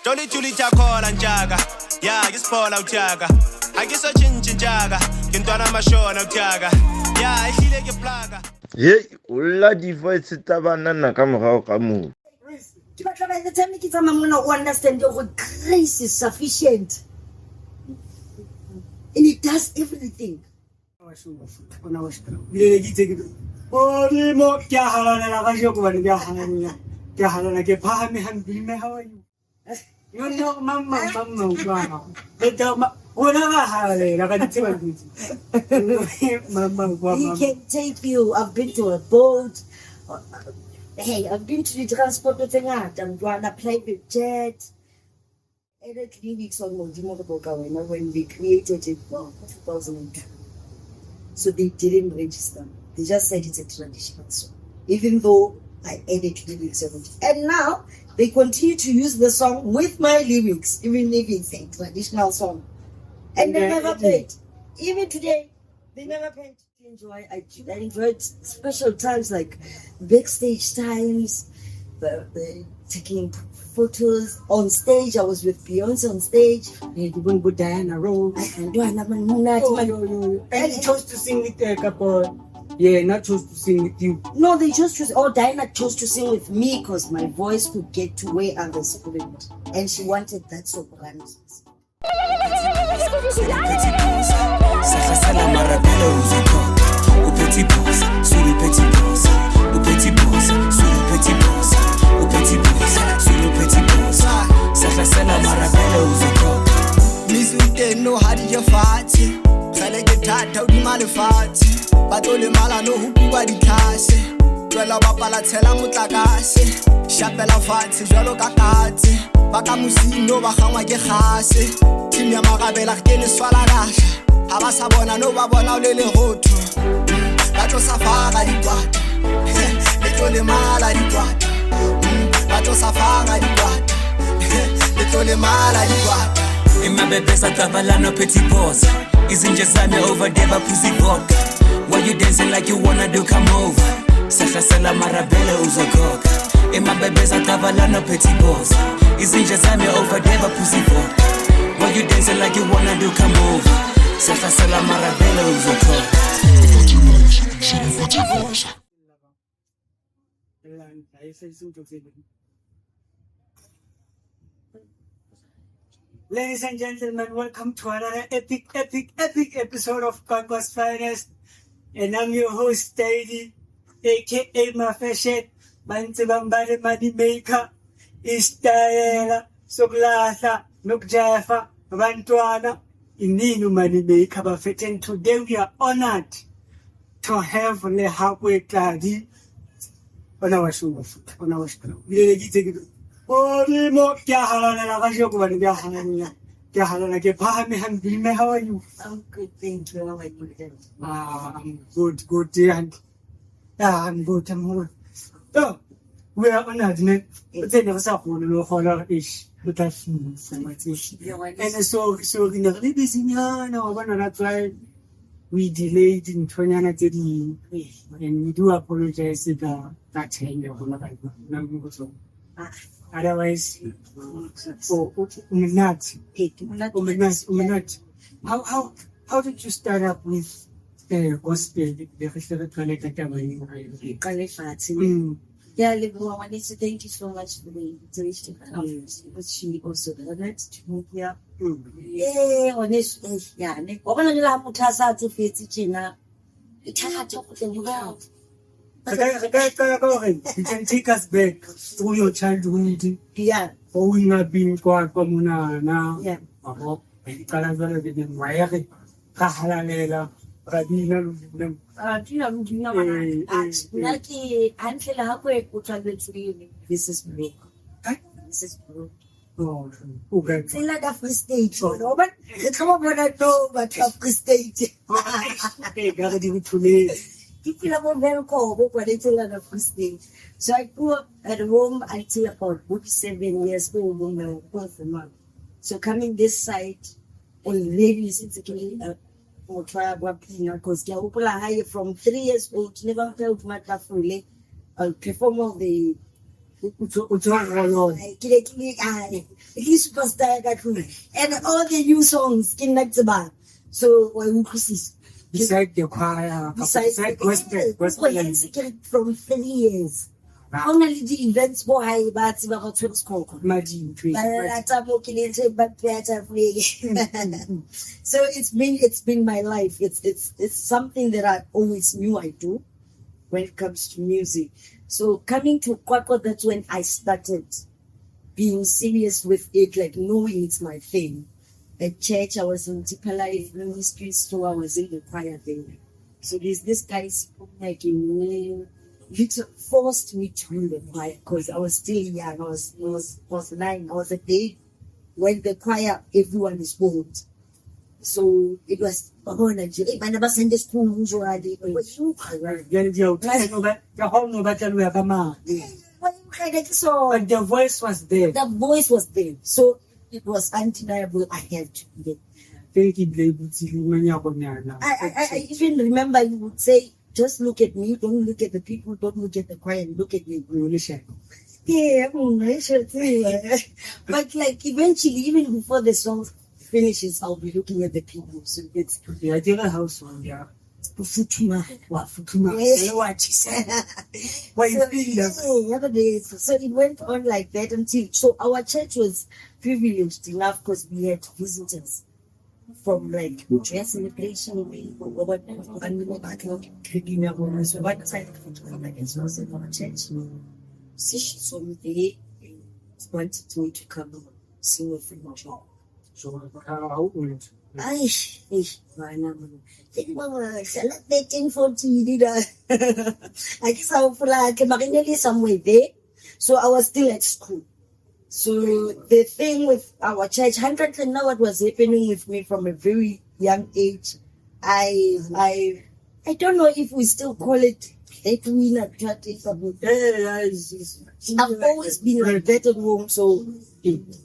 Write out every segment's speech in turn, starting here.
Don't Julie Jacola and Jaga. Yeah, I guess Paul out Jaga. I guess I change Jaga. Can do my show out Jaga. Yeah, I feel like a plaga. Yeah, Ulla device Tabanana come out. The time it's a man who understand your grace is sufficient. And it does everything. Modimo, how are you? You know, Mama. He can take you. I've been to a boat. Hey, I've been to the transport with I'm on a private jet. Every 3 weeks on Modimo when we created it in 2002. So they didn't register. They just said it's a traditional song. Even though I added lyrics of it. And now they continue to use the song with my lyrics, even if it's a traditional song. And they never paid. Even today, they never paid. I enjoyed special times like backstage times, taking photos on stage. I was with Beyonce on stage. You went with Diana Rowe. And he chose to sing with a couple. Yeah, not chose to sing with you. No, they just chose. Oh, Diana chose to sing with me because my voice could get to where others couldn't, and she wanted that soprano. No hadi fati sale ke thata o di malefati batlo le mala no ho bua di tlase tswela bapala tshela motlakase shapela fati jalo ka katse ba ka musino ba gangwa ke gase team ya magabela ke le swala gasha ha ba sa bona no ba bona o le hotho batlo safara di kwata le tlo le mala di kwata batlo safara di kwata le tlo le mala di kwata. In my bebes I travel no petty boss. Isn't just me over there but pussy vodka. Why you dancing like you wanna do come over? Sasha Sela Marabella Uzokoka. In my bebes I travel no petty boss. Isn't just me over there but pussy vodka. Why you dancing like you wanna do come over? Sasha Sela Marabella Uzokoka. Ladies and gentlemen, welcome to another epic episode of Qwaqwa's Finest. And I'm your host, Staidy, aka MaFashion, Bambare Money Maker, Istayela, Soglasa, Nukjafa, Rantuana, Ininu Money Maker, Buffett. And today we are honored to have Lehakoe Tlali on our show. LeeRoy GTJ. Modimo, how are you? I'm good, thank you. How are you? I'm good, and I'm good. Oh, we are honored, man. But then there's a whole ish. But I feel so much. And so in the release in that's why we delayed in 2030. And we do apologize if that change. Otherwise, how did you start up with gospel? Yeah, LeeRoy, thank you so much for the invitation. But she also honored to move here. Yeah, honestly, yeah. You can take us back through your childhood. Yeah. Growing up in Qwaqwa now. Yeah. This is me. This is me. Oh, okay. It's like a free stage, but come on, when I know, but a free stage. Okay, gotta give it to me. People are very cold, but it's like a free stage. So I grew up at home until about 7 years old when I was a month. So coming this side, already since or try because people are from 3 years old, never felt my fully. I'll perform all the superstar and all the new songs so beside the choir, beside gospel from 3 years. Only the events boy, but so it's been my life. It's something that I always knew I do when it comes to music. So coming to Qwaqwa, that's when I started being serious with it, like knowing it's my thing. At church, I was in Tlali ministry, so I was in the choir there. So there's this guy like he forced me to do the choir because I was still young. I was 9. I was a babe when the choir, everyone is old. So it was I never sent this school usually. So but the voice was there. The voice was there. So it was undeniable. I had to do it. I even remember you would say, just look at me, don't look at the people, don't look at the choir, look at me. Yeah, but like eventually, even before the song finishes, I'll be looking at the people. So it's I did a house one, yeah. Futuma. So it went on like that until so our church was privileged enough because we had visitors from like dress celebration so what side was in our church. So she saw me there wanted me to come sing with me. So how old? I think Mama, 13, 14, I guess I was like somewhere there. So I was still at school. So the thing with our church, 100 know what was happening with me from a very young age. I don't know if we still call it I've always been like that at home, so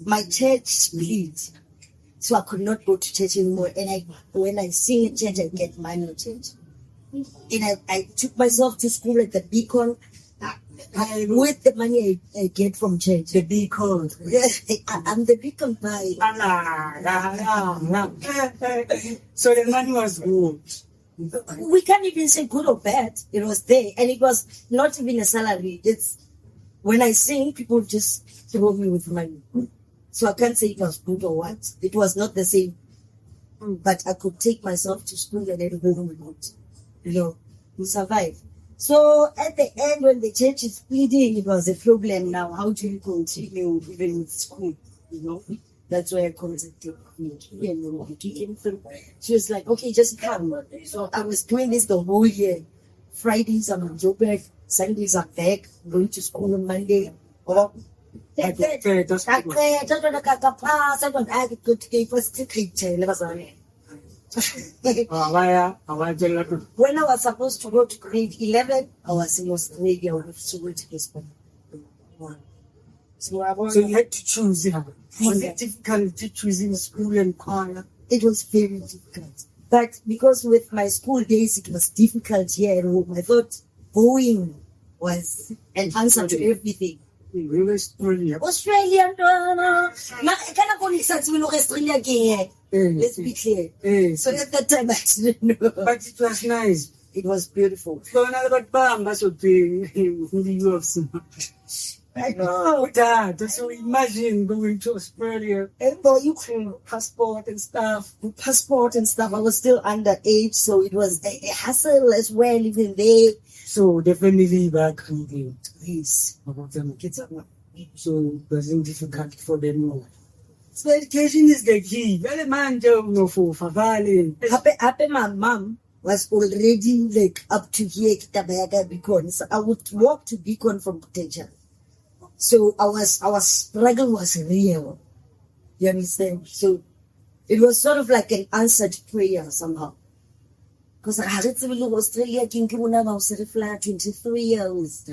my church split. So I could not go to church anymore. And when I sing at church, I get money at church. And I took myself to school at the Beacon with the money I get from church. The Beacon. Yes, I'm the Beacon pie. So the money was good. We can't even say good or bad. It was there. And it was not even a salary. It's when I sing, people just throw me with money. So I can't say it was good or what. It was not the same. But I could take myself to school and everything would, we survive. So at the end, when the church is splitting, it was a problem now. How do you continue even with school? That's why I contacted me. She was like, okay, just come. So I was doing this the whole year. Fridays I'm on Joburg, Sundays I'm back, going to school on Monday. When I was supposed to go to grade 11, I was in Australia with Soweto. So you had to choose. Was it difficult to choosing school and choir? It was very difficult. But because with my school days, it was difficult here at home. I thought going was an answer to everything. Australia. Australia, no. I cannot go to Australia again. Let's be clear. So at that time, I didn't know. But it was nice. It was beautiful. So another Bamba should be in the UFC. I know. So imagine going to Australia. And you can passport and stuff. I was still underage, so it was a hassle as well, even there. So definitely back home. Yes. So it wasn't difficult for them. So education is the key. Very man, for Favali. Happy, my mom was already like up to here, Beacon. So I would walk to Beacon from potential. So our struggle was real. You understand? So it was sort of like an answered prayer somehow. Because I had to live in Australia, I was 23 years.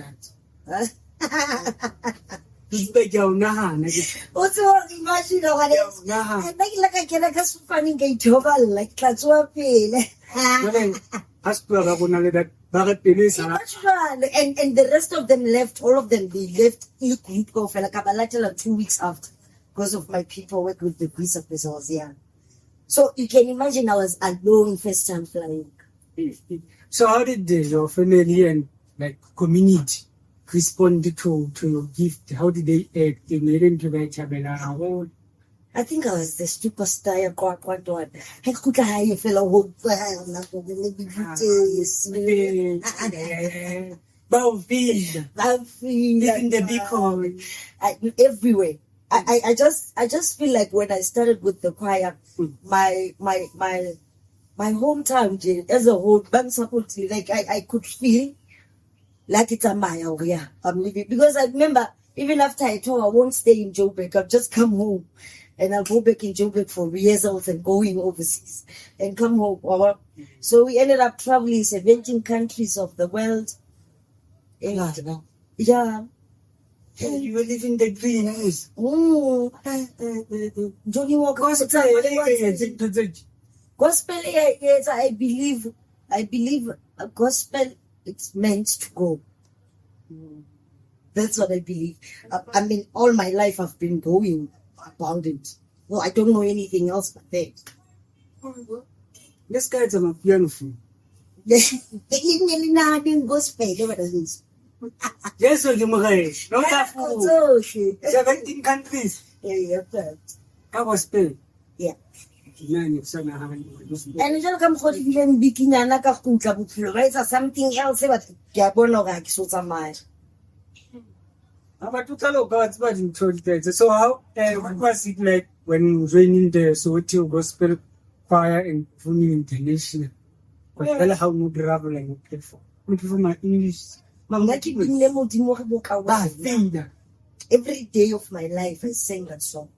Also, imagine what else. I like I can like that's funny gay job like that's what I feel. that Barret Penis. And the rest of them left, all of them, they left in group of like 2 weeks after because of my people work with the visa because I was young. So you can imagine I was alone first time flying. So how did your family and like community respond to your gift? How did they act? They made into the Chabela. I think I was the superstar of Qwaqwa. I could hire a fellow who in the big hall. Everywhere. I just feel like when I started with the choir, my hometown as a whole, like I could feel like it's a mile. Yeah, I'm living because I remember even after I told I won't stay in Joburg, I'll just come home. And I'll go back in Joburg for rehearsals and going overseas and come home. So we ended up traveling 17 countries of the world. And, yeah. You were living the dream. Johnny Walker. Gospel, yes, I believe a gospel, it's meant to go. That's what I believe. I mean, all my life I've been going about it. Well, I don't know anything else but that. This guy's a piano fool. Yes, not that fool. 17 countries. Yeah. That was Spain. Yeah. And it's all come for even bikini and something else, but so how what was it like when joining the Soweto Gospel Choir and Funi International? Well, how you travel and you play for my English. Every day of my life I sang that song.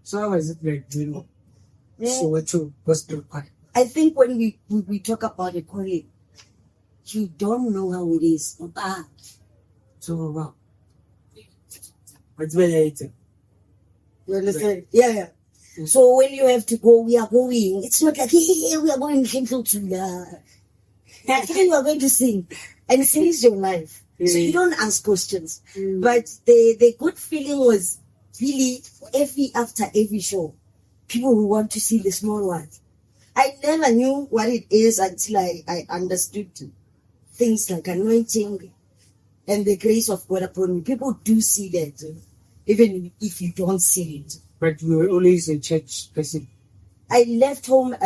So how was it like, Soweto Gospel Choir? I think when we talk about the choir, you don't know how it is. So wow. It's very easy. You understand? Yeah. So when you have to go, we are going. It's not like, hey, we are going to you are going to sing. And sing is your life. So you don't ask questions. But the good feeling was really after every show, people who want to see the small ones. I never knew what it is until I understood things like anointing and the grace of God upon me. People do see that, even if you don't see it. But you were always a church person. I left home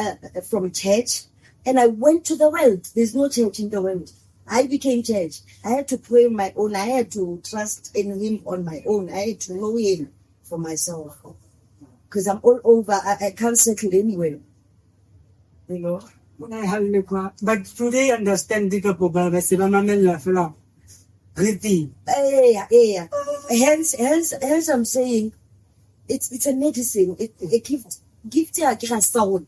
from church and I went to the world. There's no church in the world. I became church. I had to pray on my own. I had to trust in Him on my own. I had to know Him for myself. Because I'm all over. I can't settle anywhere. You know? But today understand the breathing. Yeah. Hence I'm saying it's a medicine. It gives you a sound.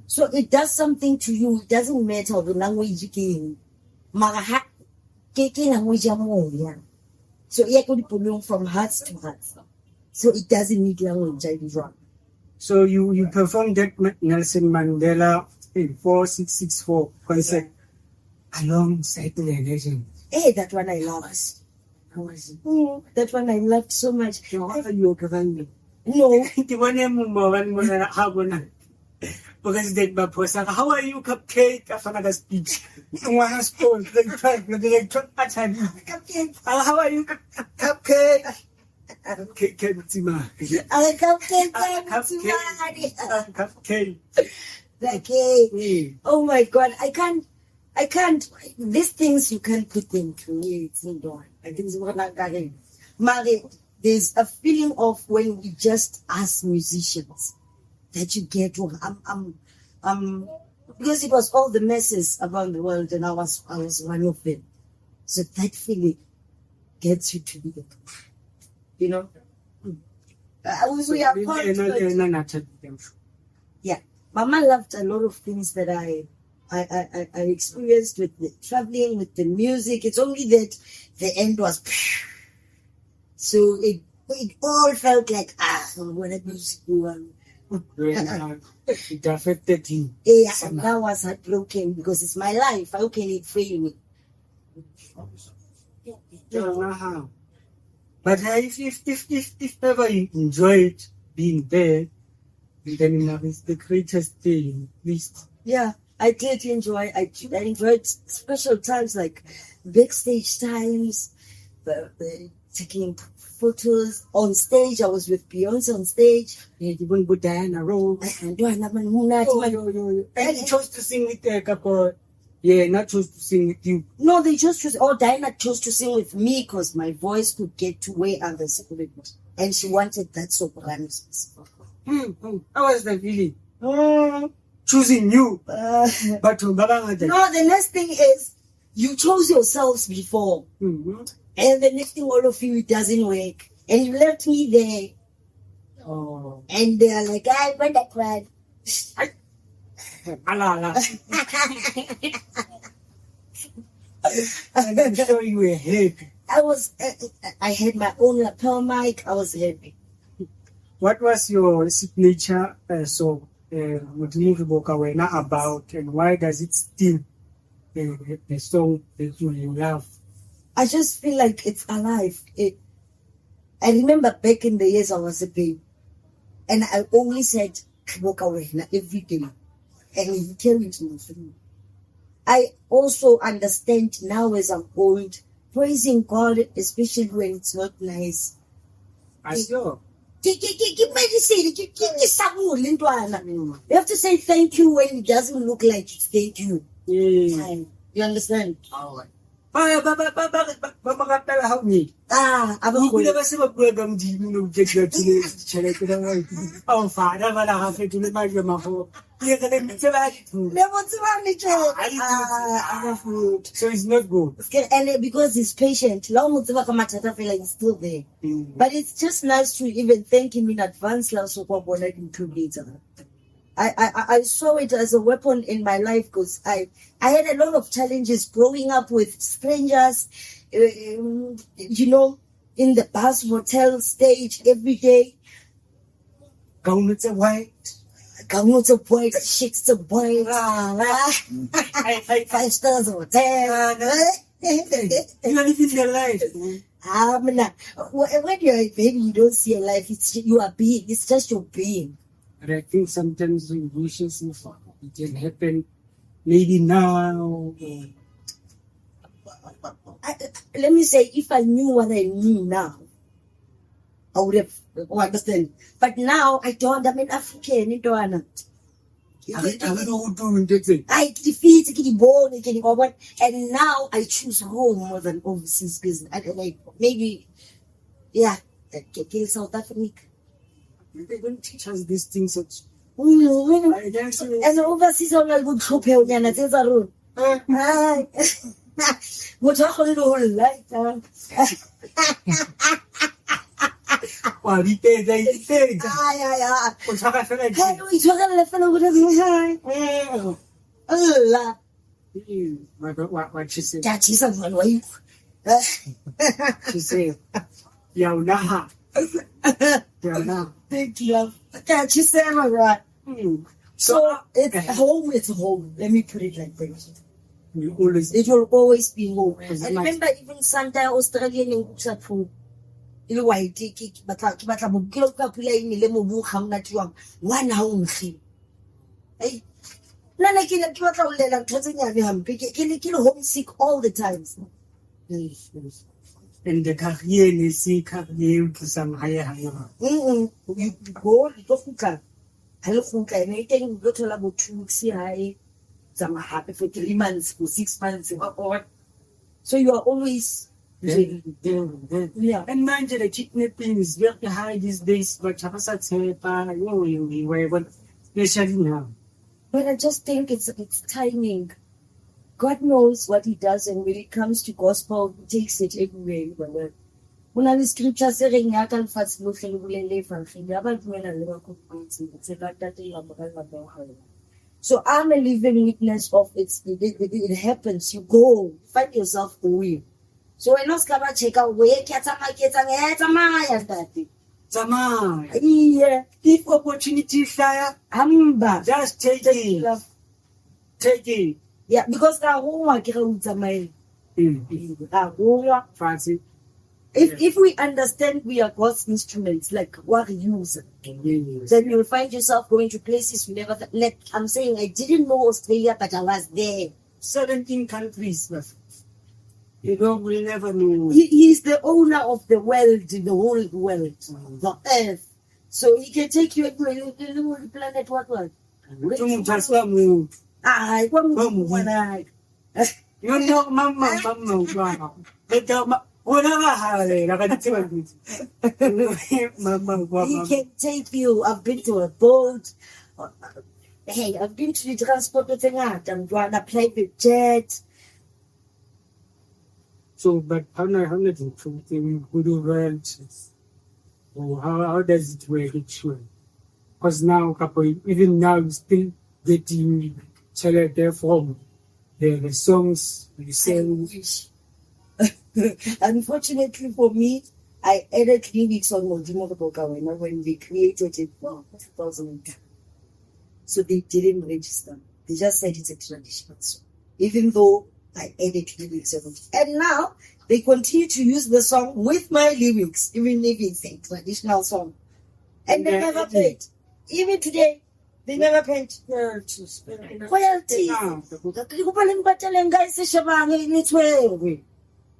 So it does something to you. It doesn't matter the language you can. So it could put from heart to heart. So it doesn't need language. I be wrong. So you performed that Nelson Mandela in 4664 concert alongside the legend. Hey, that one I love. How was it? That one I loved so much. How are you covering? No. Because they were how are you cupcake after another speech? One spoon, how are you cupcake? Cupcake. Oh my God, I can't. These things you can't put them to me. It's not. I think there's a feeling of when we just ask musicians that you get to. Because it was all the messes around the world, and I was one of them. So that feeling gets you to the, you know. We are yeah. Mama loved a lot of things that I experienced with the traveling, with the music. It's only that the end was so it all felt like what a music we were. It affected you. Yeah, and I was heartbroken because it's my life. How can it fail me? Don't know how. But if ever you enjoyed being there, then it's the greatest thing, at least. Yeah, I did enjoy. I enjoyed special times like backstage times, taking photos on stage. I was with Beyonce on stage. Yeah, you wouldn't go Diana Rowe. And you chose to sing with a couple. Yeah, not chose to sing with you. No, they just chose. Oh, Diana chose to sing with me because my voice could get to where others couldn't, and she wanted that soprano specific. How was the feeling? Choosing you. But No, the next thing is you chose yourselves before, and the next thing, all of you, it doesn't work, and you left me there. Oh. And they're like, I went that cried. And I'm sure you were happy. I had my own lapel mic. I was happy. What was your signature song, Modimo Qwaqwa, about, and why does it still the song that you love? I just feel like it's alive. I remember back in the years I was a babe, and I only said Qwaqwa every day, and he carried me through. I also understand now as I'm old, praising God, especially when it's not nice. I saw. You have to say thank you when it doesn't look like it's thank you. Yeah. You understand? Alright. Help me. I'm a Who never said a program do you get your teenage. Oh, father, but I have to do my grandma. You're going to so it's not good. And because he's patient, he's still there. But it's just nice to even thank him in advance. I saw it as a weapon in my life because I had a lot of challenges growing up with strangers, in the bus, hotel, stage every day. It's a white. It's a white, shit's a white. 5 stars hotel. You're not living your life. When you're a baby, you don't see a life. You are being. It's just your being. But I think sometimes we wish it can happen maybe now. Let me say, if I knew what I knew now, I would have understand. But now I don't. I'm an African. I don't I defeat and now I choose home more than overseas business. I don't like maybe, yeah, South Africa. They don't teach us these things. And overseas, I'm not good to pay on the road. What's happening to whole life? Well, we pay. What's happening? What she said? That is a wife. She said, Yauna. Thank you. That you said, all right. So it's home. It's home. Let me put it like this. It will always be home. And remember, even Sunday, Australian in Kuchapur. Ile wa itiki batla mo kilo ka pula ini le mo bu khamna twa one home khi hey nana ke le twa tla o lela ntse nyane hampe ke le homesick all the time. Yes. And the career is career to some higher. You go khutla ha le khutla ene teng go thola bo 2 weeks high zama happy for 3 months for 6 months or so you are always yeah. And mind the kidnapping is very high these days, but especially now. But I just think it's timing. God knows what He does, and when it comes to gospel, He takes it everywhere. When I was scripture saying, "I can fast look and live for so I'm a living witness of it. It happens. You go find yourself going. So when I check out where Zama. Yeah. If opportunity flyer, Amba. just take it. Love. Take it. Yeah, because ka hongwa ke ga utsamai. Ka hongwa. Fancy. If we understand we are God's instruments, like what we use, then you'll find yourself going to places you never. Like I'm saying, I didn't know Australia, but I was there. 17 countries. You don't will never know. He's the owner of the world, the whole world, the earth. So he can take you to a planet. What? You know, mama. He can take you. I've been to a boat. Hey, I've been to the transport. I'm going to private jet. So, but how does it work? How does it work? Because now, even now, you're still getting selected from the songs you sing. Unfortunately for me, I added 3 weeks on Modimo when we created it in 2002. So they didn't register. They just said it's a traditional song. Even though I added 3 weeks of it. And now they continue to use the song with my lyrics, even if it's a traditional song. And they never paid. Even today, they never paid. Royalties.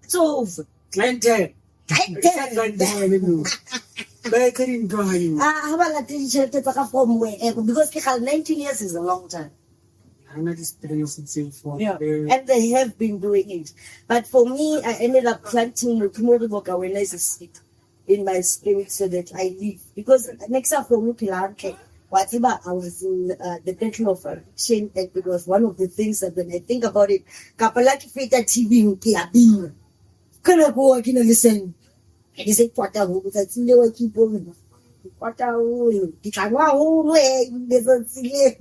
So, Clinton. Because 19 years is a long time. Yeah. And they have been doing it. But for me, I ended up planting Qwaqwa as a seed in my spirit so that I live. Because next up for me, whatever, I was in the battle of shame, and it was one of the things that when I think about it, Kapalaki Feta TV, can I go and listen? And he said, what that's never keep on. What are you? Never see.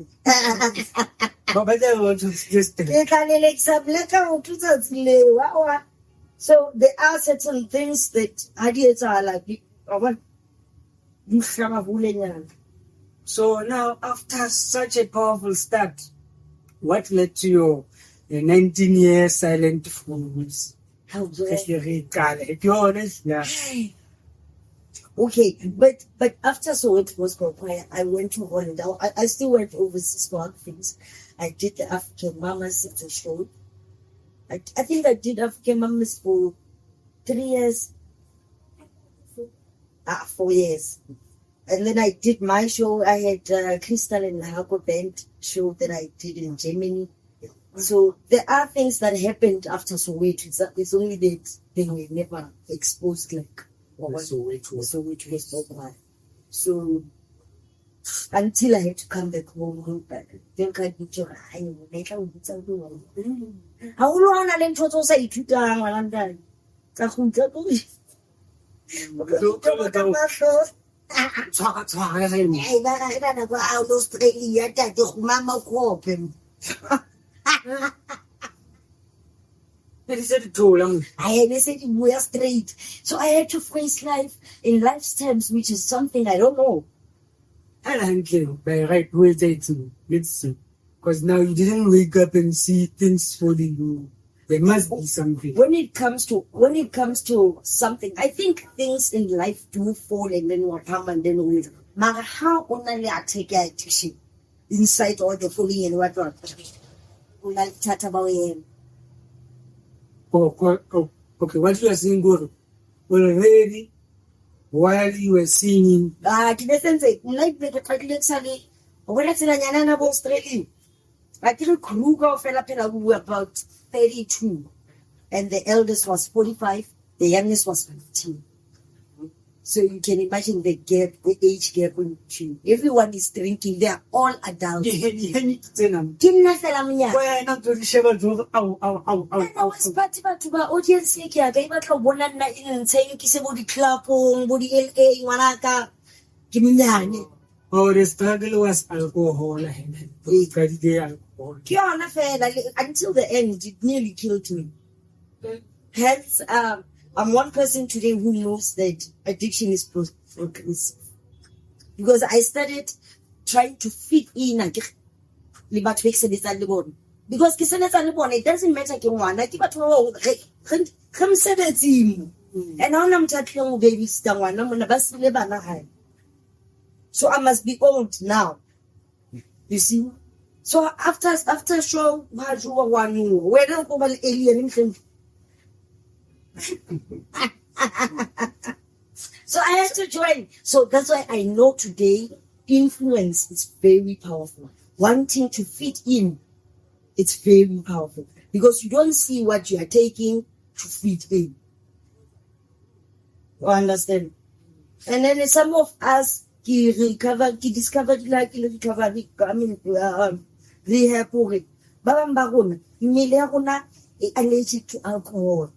So there are certain things that ideas are like, so now, after such a powerful start, what led to your 19-year silent performance? How Be honest, yeah. Okay, but after Soweto was Qwaqwa, I went to Holland. I still went overseas for other things. I did the African Mamas show. I think I did African Mamas for 3 years. 4 years. And then I did my show. I had Crystal and Lehakoe band show that I did in Germany. So there are things that happened after Soweto. It's only that they were never exposed like Soweto was Qwaqwa. So until I had to come back home, then I did your how long I didn't to say to down. They said too long. They said we are straight. So I had to face life in life's terms, which is something I don't know. I don't care. By right way, let's see. Because now you didn't wake up and see things falling you. There must be something. When it comes to something, I think things in life do fall and then will come and then will. But how only I take action inside all the falling and what? Only chat about him. Okay, what you are saying, Guru? Already, while you were singing. Like the actually, when I said I was Australia, I didn't crew of we were about 32, and the eldest was 45, the youngest was 15. So you can imagine the gap, the age gap between. Everyone is drinking, they are all adults. Oh, the struggle was alcohol. Until the end, it nearly killed me. Hence, I'm one person today who knows that addiction is progressive. Because I started trying to fit in because it doesn't matter and now I'm talking baby so I must be old now. You see? So after show where alien so I had to join. So that's why I know today influence is very powerful. Wanting to fit in, it's very powerful because you don't see what you are taking to fit in. You understand? And then some of us discovered like recovery. I mean, Lehakoe. Allergic to alcohol.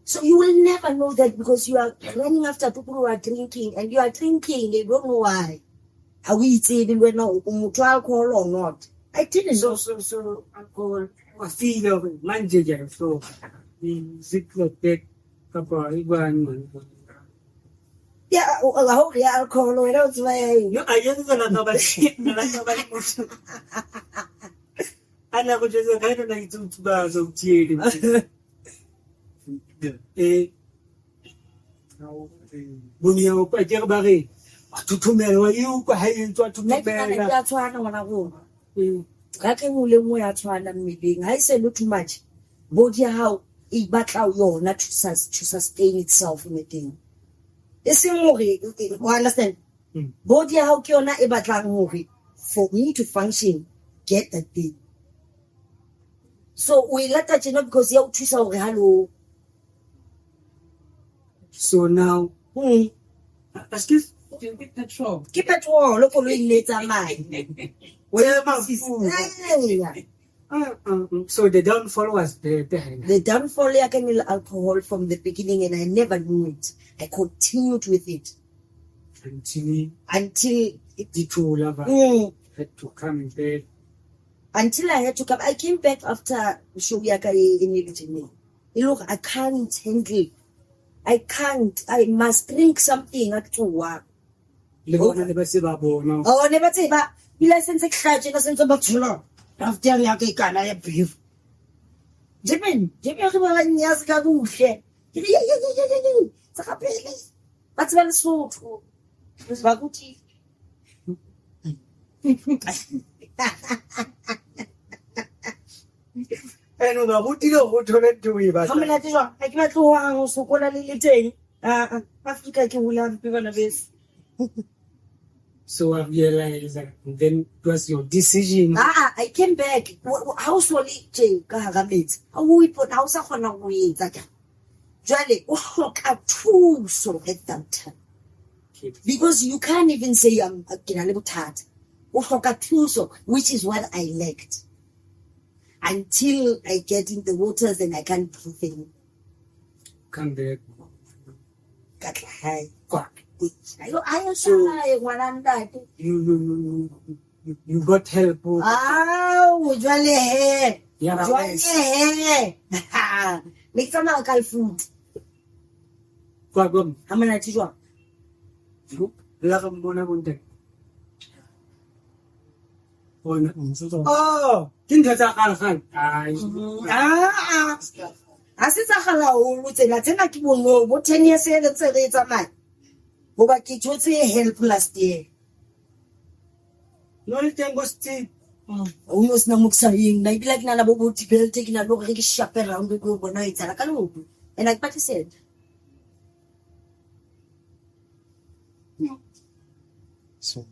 So you will never know that because you are running after people who are drinking and you are drinking, they don't know why. Are we saying when alcohol or not? I didn't know. So alcohol was feel of manager. So the secret that couple yeah, alcohol. I don't know. No, I just don't know about it. I never just I don't like to bars of tea. Bunyo pa jabari. Tutumelo you ko hayin to tumela. I say not too much. Body how it battle your to sustain itself in the thing. It's you understand? Body how kiona e batlang for me to function, get that thing. So we let that not because you choose our hello. So now, excuse keep petrol. Look at me later, man. So they don't follow us. They don't follow alcohol from the beginning, and I never knew it. I continued with it until it had to come in bed. Until I had to come. I came back after Showyaka in Ilutini. Look, I can't handle. I must drink something to work. Oh, never say but license extraction doesn't about too long. After Yaki can I brief. Jimmy, yes, Gabuche. That's one so true. Miss Baguti. I know what you know what to do. But I'm not sure. I can't go on so called a little thing. Africa can will have people of this. So I realized that then it was your decision. I came back. How solid Jay Gahamate? How we put house on a way that Jolly, look at two so at that time. Because you can't even say I'm a little tart. Which is what I liked. Until I get in the waters and I can't breathe in. Come back. Got high. You got help. Make some alcohol food. Problem. How many teach you? Oh, kinga asitsagala o tsela tsena ke bono bo 10 years e le tsere e tsamaya go ba ke tshotse help last year no le tengo sti o no sna mo ksayeng na ibila ke na bo boti belt ke na lo re ke shop around go bona e tsala ka lopo and I participated So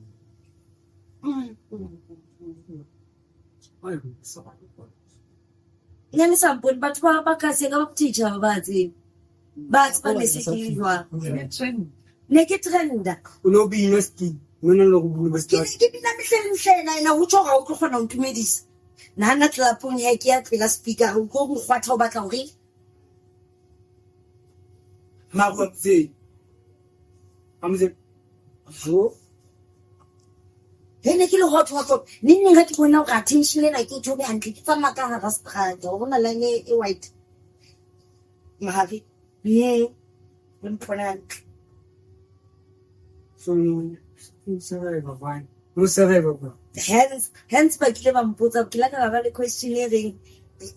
nene samponi batho ba bakase ka teacher ba tse ba tsane sekilwa ne ke trenda uno be sti ngwana lo go bula sti ke bina mehlenhlena ina ho tshoga o tlo gona o ntumedisa nana tlapong ya ke ya tlela speaker go go gwatha o batla hore ma go tse amze zo Hene ke le hot neng ga ke bona go attention le na ke tsobe hantle ke tsama ka ga strata go na lane e white mahavi ye important So you survive one. No survive. Hence by clever put up like questionnaire.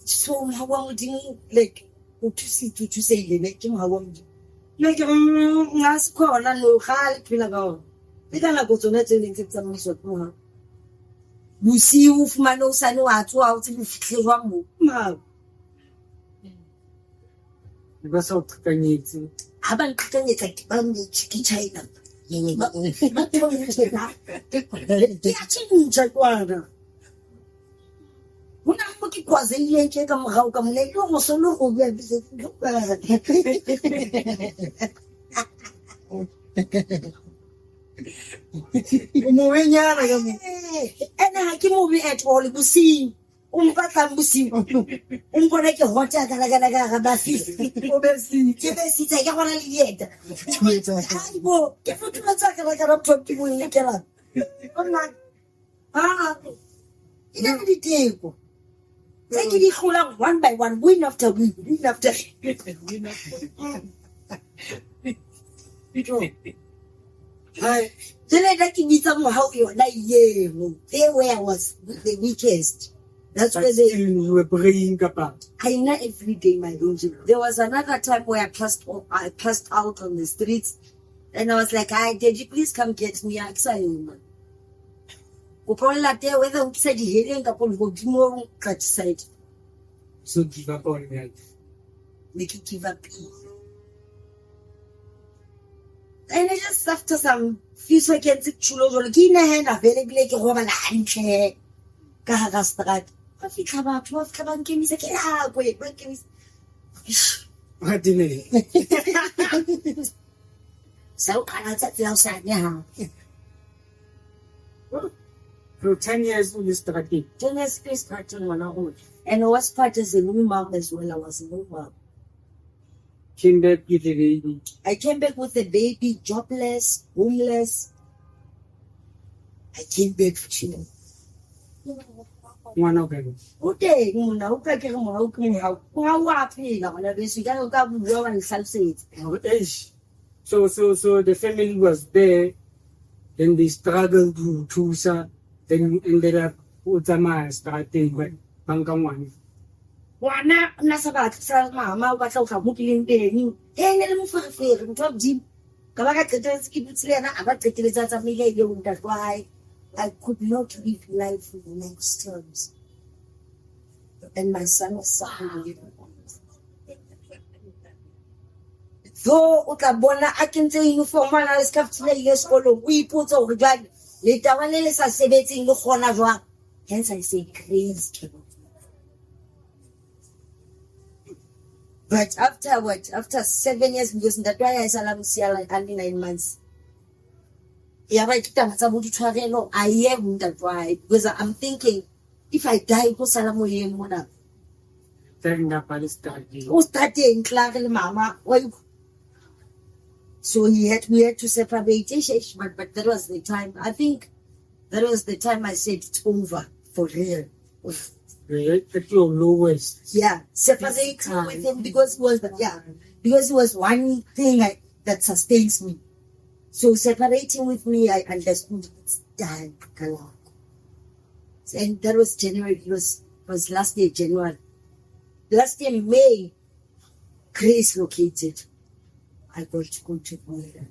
So how would you like to say like him how would like ask call and no hal kilago. They can go to net and get some sort of you see if man knows I know how to out if you want more. Because of the needs. Haven't taken it like chicken China. Una pochi quasi niente come lei non sono and I movie at all you see batla busi bona ke hota kana basi obesi ke besi tsa ke gona le dieta bo ke futula tsa kana photo mo le kela ona ina le diteko tsa ke di gola one by one win after win Hi. That can be some how you like there where I was the weakest. That's where they were bringing up. I know every day my angel. There was another time where I passed out on the streets and I was like, did you please come get me? I said, man. Upon that day, whether we said healing upon Modimo cut side. So give up on that. Make it give up. And I just after some few seconds, chulo in a hand, a very big woman handshake. Kahagastrat. What we come up, what come on, give me a wait, what give me. What do you mean? So I said, outside now. For 10 years, we started. 10 years, we started one hour. And the worst part is a new mom as well. I was a new mom. Came back with a baby. I came back with a baby, jobless, homeless. I came back for children. One of them. Okay, how So the family was there, then they struggled to choose, then ended up with starting with Bangkawan. Wana nasabat sa mama wa sa mukilin din ne mo fa fer ntob jim kabaka tete skibutsile na abatetele tsa family yo that's why I could not live life in the next terms and my son was suffering. So ukabona akentse uniform ana skaftsile ile sekolo o ipotsa hore jwale le tawane le sa sebetseng le gona jwa hence I say crazy. But after 7 years, because that's why I salam only 9 months. Yeah, but I am that why because I'm thinking if I die, go salam mona. Who started in mama? So we had to separate, but that was the time. I think that was the time I said it's over for real. At your lowest. Yeah, separating with him because it was one thing that sustains me. So separating with me, I understood it's done. And that was January. It was last year, January. Last year, May, Grace located. I got to go to Florida.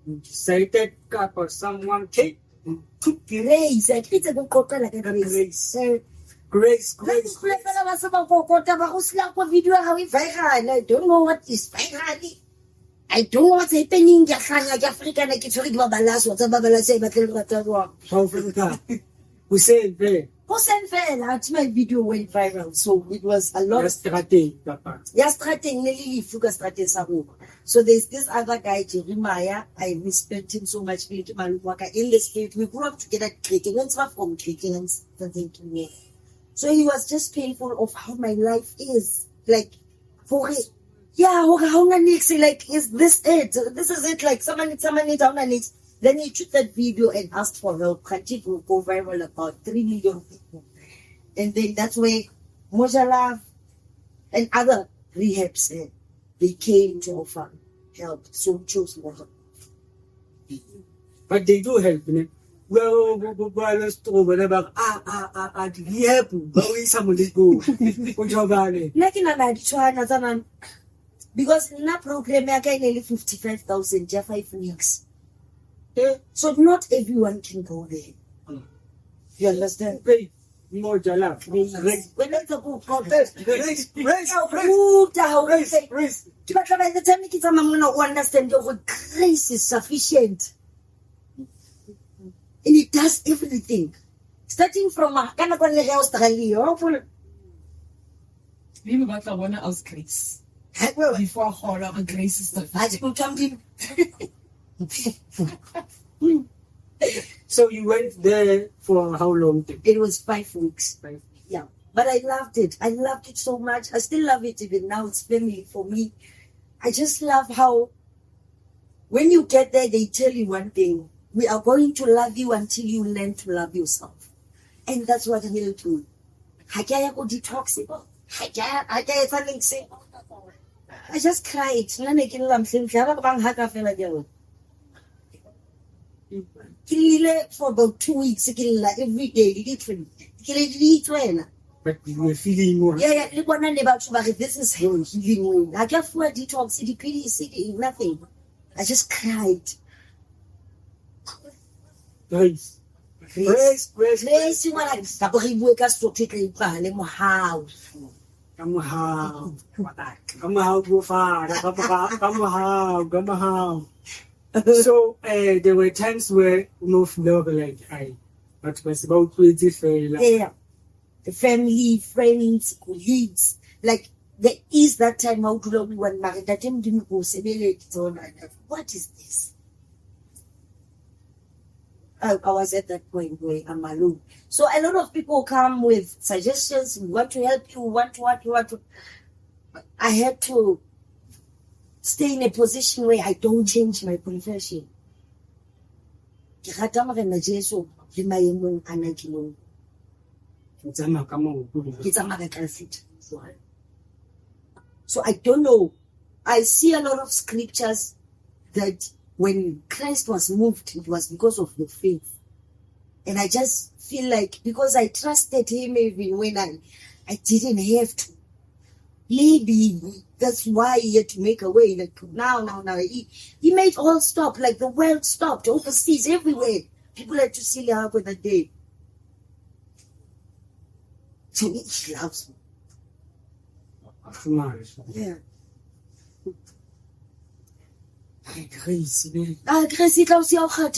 You decided for someone take. Grace, I think it's a good quarter like a grace. Grace. I don't know what is viral. I don't know what's happening in Africa. Like it's already Babalas, what's a Babalas, Who said there? Hussein fell. My video went viral, so it was a lot of strategy. So there's this other guy, Jeremiah. I respect him so much. In the state, we grew up together, from so he was just painful of how my life is. Like, for it. Yeah, like, is this it? This is it. Like, someone needs. Then he took that video and asked for help. It will go viral about 3 million people. And then that's where Mojala and other rehabs they came to offer help. So chose Mojala. but they do help, you know. Well, let's go, whatever. Help, but we somebody go. What you about it? Nothing about China, because in that program, I get nearly 55,000 just 5 weeks. So not everyone can go there. You understand? Pay more jala. When it's a good protest, Race. by the time you understand the grace is sufficient. And it does everything. Starting from Australia. Wie we batla bona aus Grace. Before horror and Grace is the So you went there for how long? It was 5 weeks. Yeah. But I loved it. I loved it so much. I still love it even now. It's family for me. I just love how when you get there, they tell you one thing. We are going to love you until you learn to love yourself. And that's what we'll do. I just cried. For about 2 weeks, every day, literally. But you were feeling more. Yeah, this is healing. I just for a detox, nothing. I just cried. Grace. Grace, you want to work us to take a house. Come go far. So there were times where no love like but it was about 20 Yeah. The family, friends, colleagues. Like there is that time how to love one married. That time didn't go what is this? I was at that point where I'm alone. So a lot of people come with suggestions. We want to help you. Want to. I had to stay in a position where I don't change my profession. So I don't know. I see a lot of scriptures that when Christ was moved, it was because of the faith. And I just feel like because I trusted him even when I didn't have to. Maybe that's why he had to make a way. Like now. He made all stop. Like the world stopped overseas, everywhere. People had to see Lehakoe that day. So he loves me. Yeah. Grace, man. Grace, it was your heart.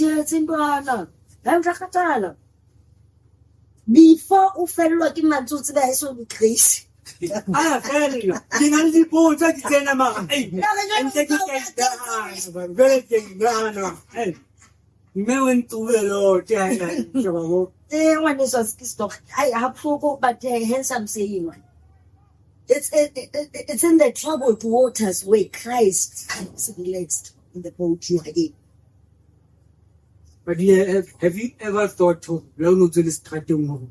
Before you fell like in my tooth, I saw the Grace. Fairly. You know, the boy that is in a man. And take it down. Very down. Hey, Melon to the Lord. When this was stopped, I have forgot, but handsome saying. It's in the troubled waters where Christ is relaxed in the boat you are in. But yeah, have you ever thought to learn to this starting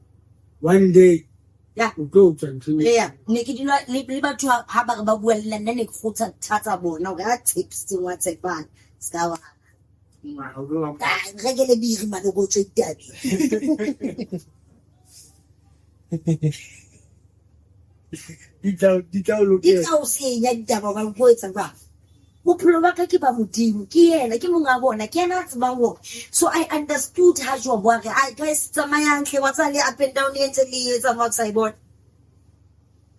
one day? Yeah. Go to Yeah. Nikidula liba to have a well and then it puts a tatabo. Now that tips to what's a ban. Scour. Regular beer, man, go to daddy. It's all saying that devil words are rough. So I understood how you work. I dressed my uncle was only up and down the years of outside board.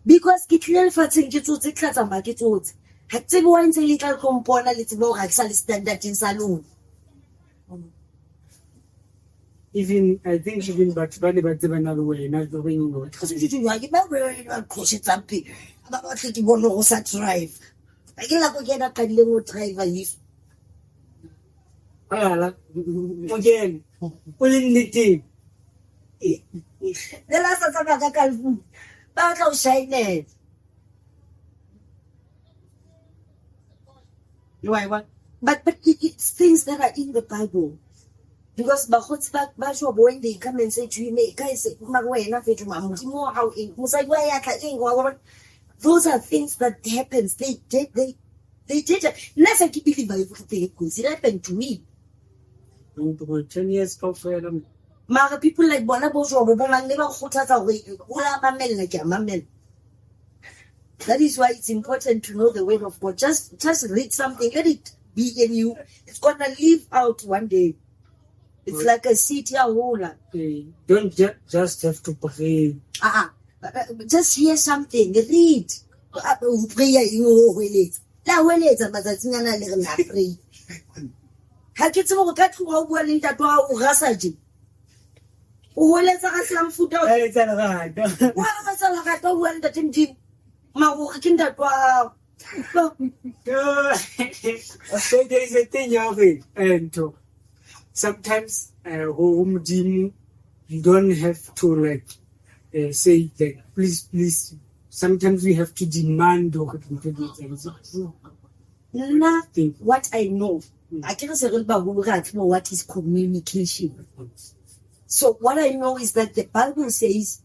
Because it clearly fatigued you to the class of market roads. Had to go into a little component, a little more actually standard in saloon. Even I think even but another way, not the way you know. Because you remember caution something about the one who was drive. I can't get a little driver. Again, pulling the team. The last of the calhoun, but how shiny. But it's things that are in the Bible. Because when they come and say to you, guys, those are things that happens. They did it. It happened to me. 10 years kaofela. Mara people like bona bojobo bona ne ba kgothatsa hore o la mamella ke a mamella. That is why it's important to know the word of God. Just read something, let it be in you. It's gonna live out one day. It's like a seed here, Don't just have to pray. Just hear something, read. Prayer you will. La weletsa matsatsing le rena pray. Ha ke tsebo ka tloga o bua le ntate wa o rasa je. O weletsa ka slam food out. It's a lot. Wa ka tsala ka to bua le ntate Modimo. Ma go ke ntate wa. So there is a thing of it, and sometimes Modimo, you don't have to like say like please. Sometimes we have to demand nothing. What I know, I cannot say what is communication. So what I know is that the Bible says,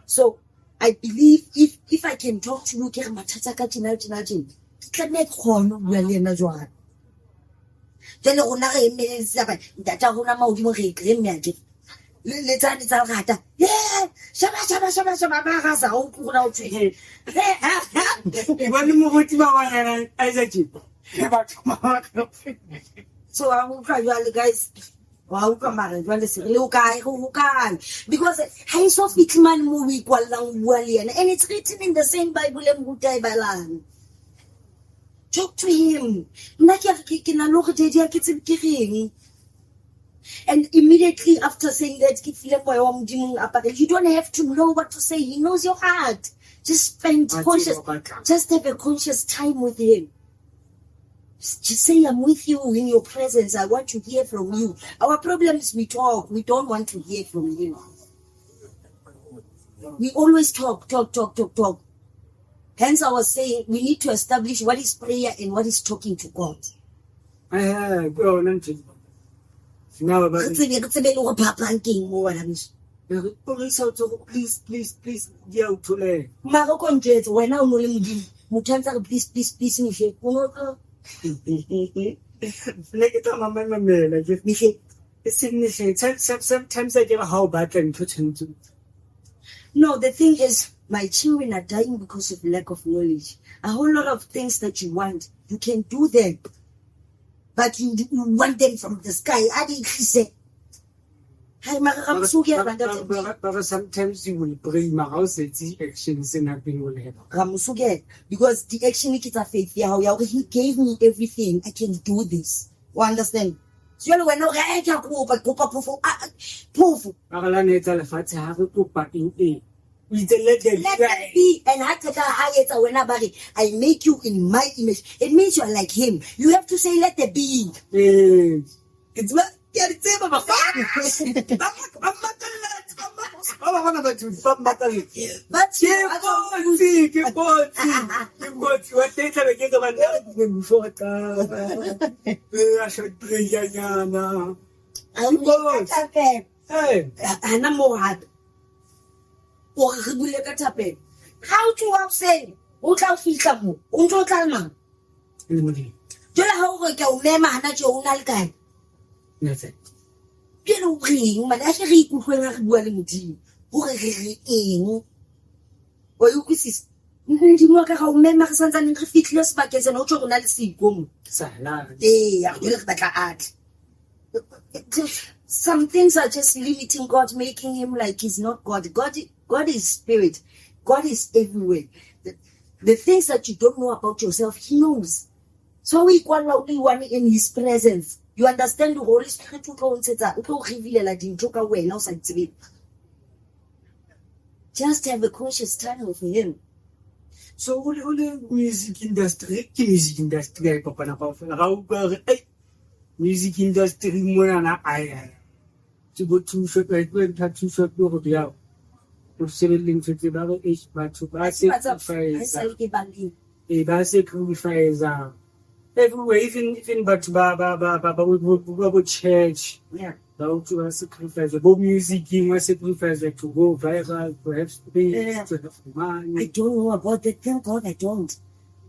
so I believe if I can talk to you, let's rata. Yeah, shaba ba rasa o pura o tshwe. So I will try you guys. Wow, come on, because I saw Fitman movie and it's written in the same Bible and talk to him. And immediately after saying that, you don't have to know what to say. He knows your heart. Just just have a conscious time with him. Just say, I'm with you in your presence. I want to hear from you. Our problem is we talk. We don't want to hear from you. We always talk. Hence I was saying we need to establish what is prayer and what is talking to God. Now, Please, yeah, sometimes I get how bad can put into. No, the thing is, my children are dying because of lack of knowledge. A whole lot of things that you want, you can do them. But you want them from the sky. I didn't say. But sometimes you will bring my house the actions and nothing will happen. Because the action is a faith. He gave me everything. I can do this. You understand? So you know, let it be. And I make you in my image. It means you are like him. You have to say, let it be. It's what. How to say? Nothing. You know, ring, but I can read when I go to Modimo. Or you could see. You know, how men are sons and fitless back as an auto see. Some things are just limiting God, making him like he's not God. God is spirit. God is everywhere. The things that you don't know about yourself, he knows. So we call only one in his presence. You understand the Holy Spirit will reveal like in just have a conscious time with him. So only music industry, music industry more than I to go to short like when tattoo short over the out. To selling to the other age, but to sacrifice everywhere, even but Baba church. Yeah. Now to sacrifice the music, you must sacrifice to go viral, perhaps to have money. I don't know about that. Thank God I don't.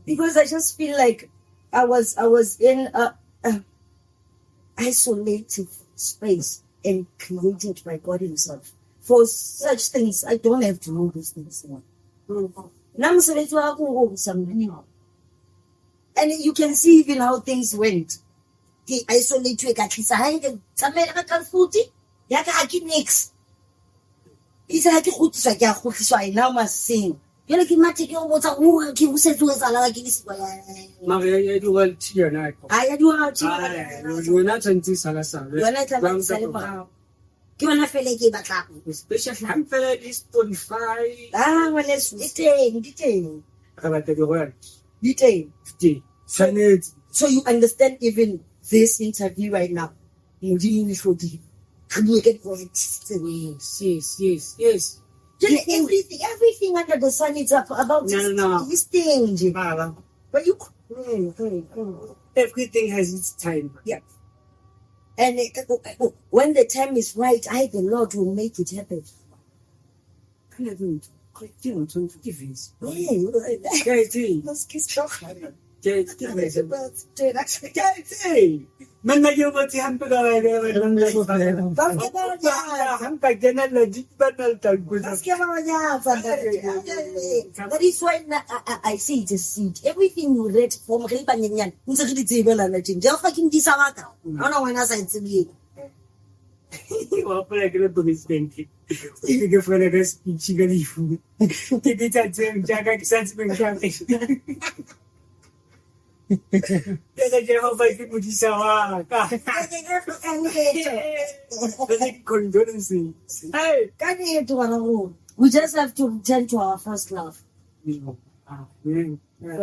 Because I just feel like I was in a isolated space and created by God Himself. For such things, I don't have to know those things. And you can see even how things went. He isolated next. He said, I now must sing. You're like, I so you understand even this interview right now. Yes. Everything under the sun is about this thing. But you Everything has its time. Yeah. And when the time is right, the Lord will make it happen. That is why I say it's a seed. Everything you read from we just have to return to our first love.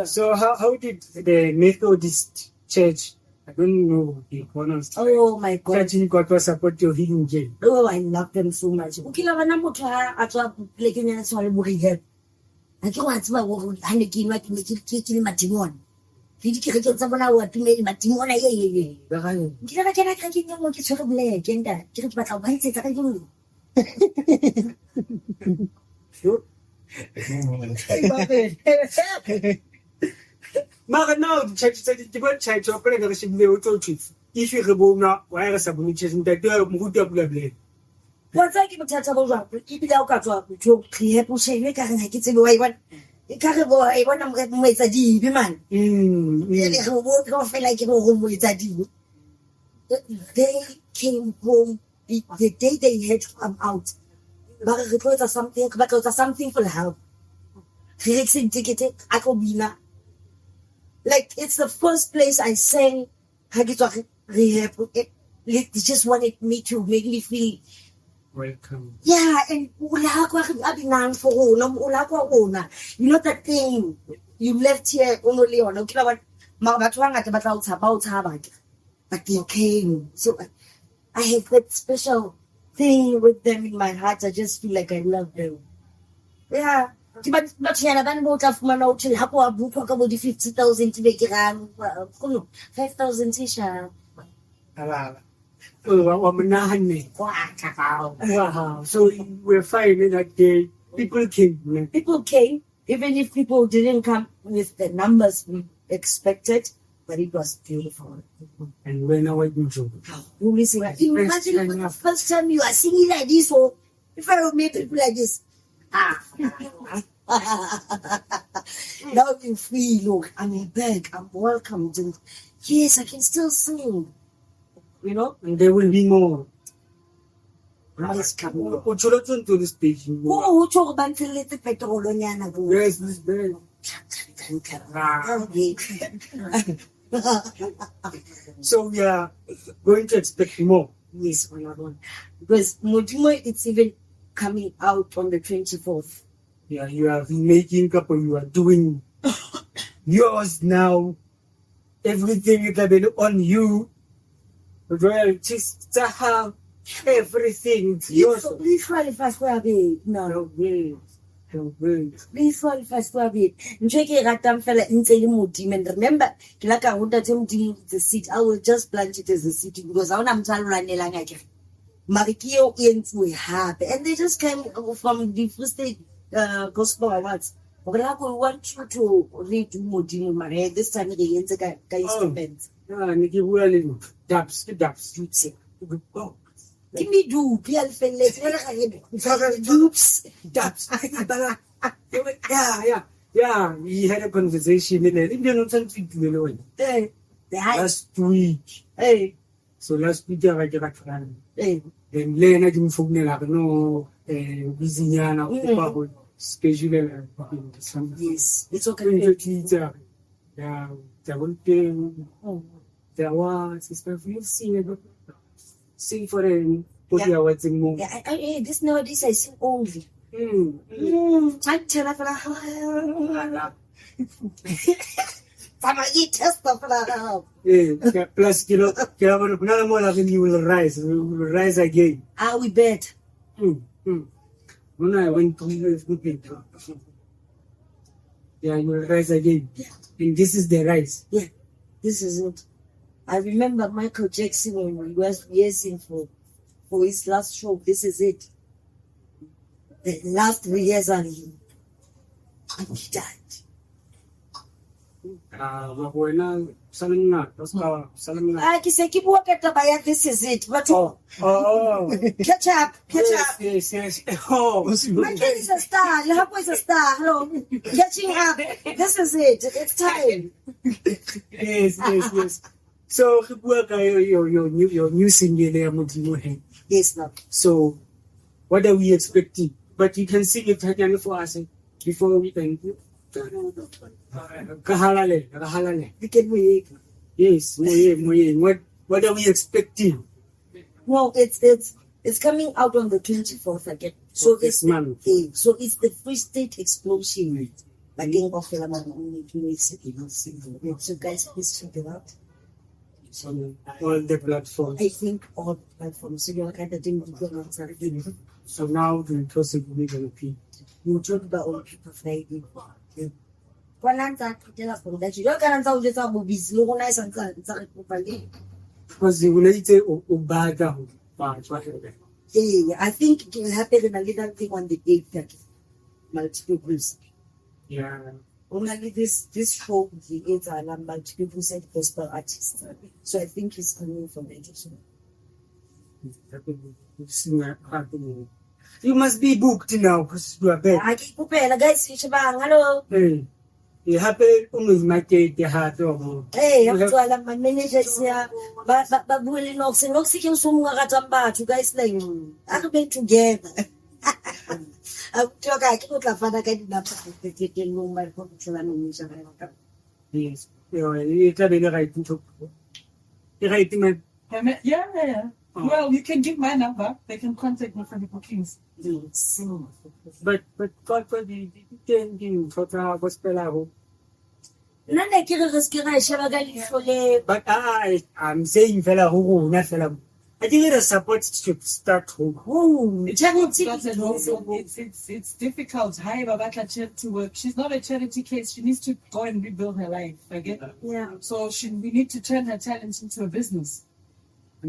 So how did the Methodist Church, I don't know the corners. Oh my God. Church in Qwaqwa support your healing game? Oh, I love them so much. I can't want to go Mara now the church said the church of if you remove now, why are some witches in the door of Muda? what's like if it's about keep it out to clear pushing it and I get away one. You can't go away when I'm getting with a deep man. Really, who won't go feel like you go home with a deep. They came home the day they had to come out. But it was something for help. Fixing ticket, Akobina. Like it's the first place I sang. They just wanted me to make me feel welcome. Yeah, and you know that thing you left here only on but they came. So I have that special thing with them in my heart. I just feel like I love them. Yeah. But here I bought off my note till Hapo book about the 50,000 to make it 5,000 t-shirt. Wow. So we're finding that people came. People came, even if people didn't come with the numbers we expected, but it was beautiful. And when I went into imagine the first time you are singing like this, or if I would meet people like this. Now you feel, look, I'm back, I'm welcomed, and yes, I can still sing. You know, and there will be more. Yes, come on. Would you listen to the stage? Oh, talk about the little petrol. Yes, Miss Ben. So we are going to expect more. Yes, we are going. Because Modimo, it's even coming out on the 24th. Yeah, you are making up or you are doing yours now. Everything is on you. Royalties, everything. Please qualify for a bit. No. Please qualify for a bit. Remember, the seat. I will just plant it as a seat because I want to run Marikio ends we happy. And they just came from the first gospel awards. Lehakoe, we want you to read Modimo, Maria. This time they enter instruments. Dubs. Give me doops. Yeah, we had a conversation last week. Hey. So last week I got a friend. Hey. Then Lena didn't forget no busy schedule. Yes, it's okay. Yeah, there will be there was sister sing for any put your words in more. Yeah, this nowadays I sing only. I tell her, I'm eat test of Plus, none more than you will rise. We will rise again. we bet. When I went to the yeah, you will rise again. And this is the rise. Yeah, this is it. I remember Michael Jackson when he was rehearsing for his last show. This is it. The last rehearsal, and he died. This is it. But catch up. Yes. Oh, my kid is a star. Lehakoe is a star. Hello, catching up. This is it. It's time. yes. So, your new single, Modimo. Yes, no. So, what are we expecting? But you can sing it again for us before we can. Kahalale. We can wait. Yes, what are we expecting? No, it's coming out on the 24th again. So this month. So it's the Free State Explosion. Again, of so guys, please check it out. All the platforms. I think all platforms. So you're kind of doing the So now the process will be going to you talk about all people Friday. Because you will say, I think it will happen in a little thing on the 8th. Multiple groups. Yeah. Only this show is a multiple said gospel artists. So I think it's coming from education. You must be booked now because you are back. I keep guys, hello. Hey, you happy with my cake, your heart over. Hey, I'm to alam my managers here. But really no, so no, see you some you guys like I've been together. I'm talking, I can't laugh at that. Yes, it's a bit right to Yeah. Well, you can give my number. They can contact me for the bookings. Yes. But God for the changing for the gospel. But I'm saying fella who not fella. I think the support should start home. It's difficult. Hi, Babata to work. She's not a charity case. She needs to go and rebuild her life. I get that. Yeah. So we need to turn her talent into a business.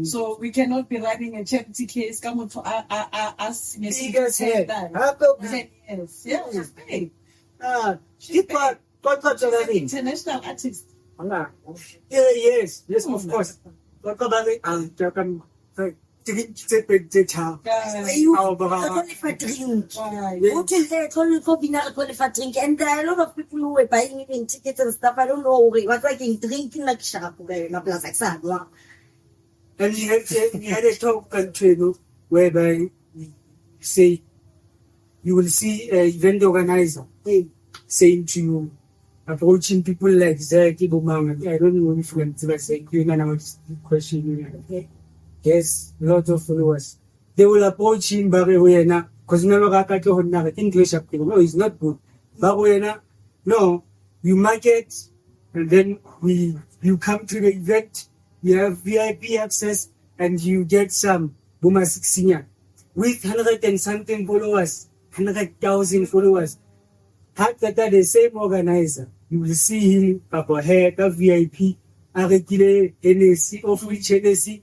So we cannot be running a charity case. Come on to us. Yes. Yeah, she's big. She's international artist. Yes, of course. You qualify drink. Okay, they qualify drink, and there are a lot of people who are buying even tickets and stuff. I don't know what's like drinking like sharp. And we had a talk country whereby say you will see an event organizer saying to you, approaching people like Zaki Bumang. I don't know if I'm saying you know question. Yes, lots of followers. They will approach him because never English no, it's not good. No, you market and then you come to the event. You have VIP access and you get some Buma 16 with 100 and something followers, 100,000 followers. After that, the same organizer, you will see him up ahead of VIP, regular NSC, of which NSC.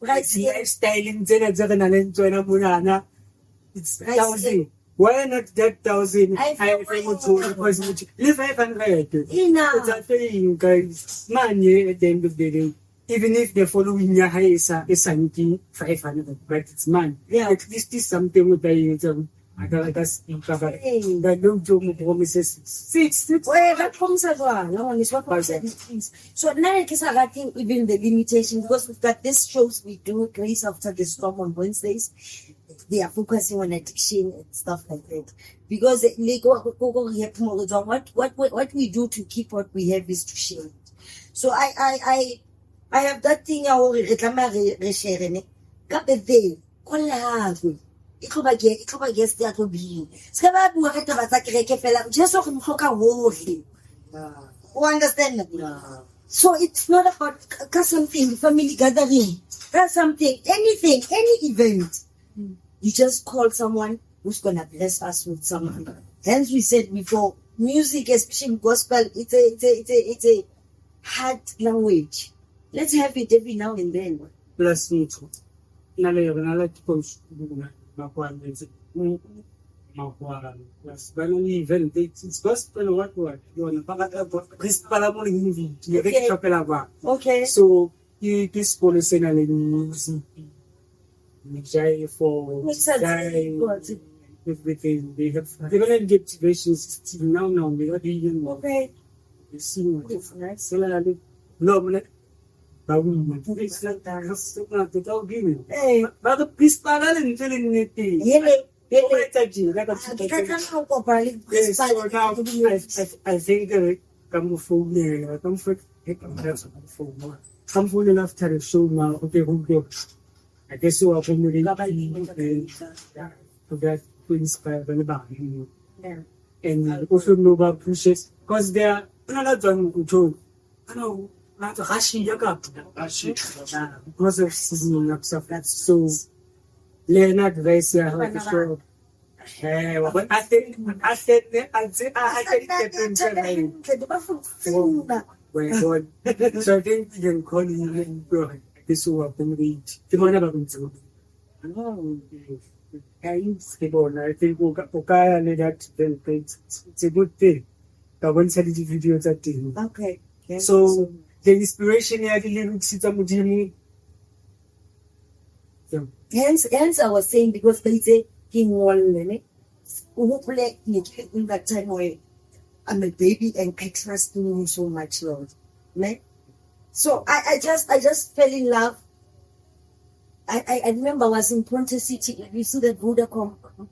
Right, styling, it's 1,000. Why not that 1,000? I I want to leave 500. Enough. It's a thing, guys. Money at the end of the day. Even if the following year is something 500, but it's money. Yeah. At least it's something with the I got speak about it. That don't do me promises. Six. Well, that comes as well. No, it's what I'm saying. So now I guess I think even the limitation, because we've got these shows we do, Grace After the Storm on Wednesdays, they are focusing on addiction and stuff like that. Because what we do to keep what we have is to share it. So I have that thing I will share it. Got the day. It could guess that will be. Scabab just so you understand? So it's not about something, family gathering, something, anything, any event. You just call someone who's gonna bless us with something. Hence we said before, music, especially gospel, it's a hard language. Let's have it every now and then. Plus me too. It's gospel what you want Okay. so you this policy music for everything they have gonna get versions still now we are even more Okay. you see It's nice. so no man Hey. but please parallel feeling it Really? Yes, Yes, so now I think come full enough to show now. Okay, who go? I guess you are from the to that to inspire anybody. And also know about pushes because they are not done control. I know not a rushing because of seasoning up stuff. That's so Leonard advice here like a show. Hey, but I think I said I get well, so I think you can call him this will from the never been to. I think okay that then it's a good thing. I won't send the video that thing. Okay. So the inspiration here the lyrics is a Modimo. Hence I was saying because they say King Wall who play in that time where I'm a baby and I trust him so much, Lord. Right? So I just fell in love. I remember I was in Ponte City. You see the Buddha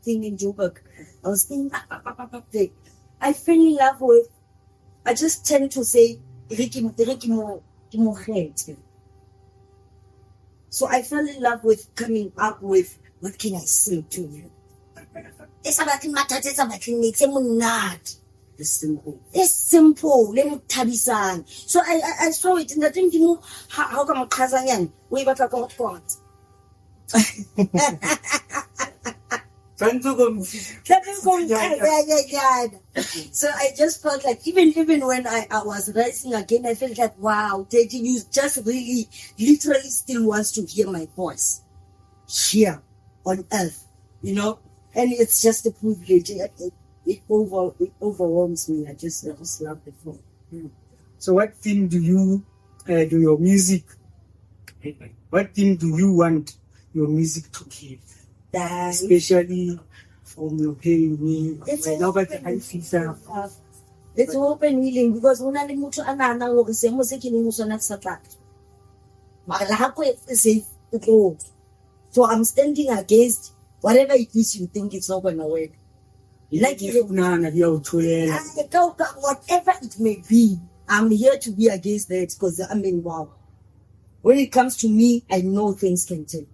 thing in Joburg. I was thinking, I fell in love with. I just tend to say Ricky Mohete. So I fell in love with coming up with what can I say to you? It's simple. It's simple. Let me tabisan. So I saw it and I didn't know how come Kazanyan way back about God. So I just felt like even when I was rising again, I felt like wow, Daddy, you just really literally still wants to hear my voice here on earth, you know, and it's just a privilege. It overwhelms me. I just love the phone. So what theme do you do your music? What theme do you want your music to give? Especially from your pain. It's open healing because when I look to another work, say music in emotional support. Lehakoe is safe to go. So I'm standing against whatever it is you think it's not gonna work. Like whatever it may be, I'm here to be against that because I mean, wow. When it comes to me, I know things can change.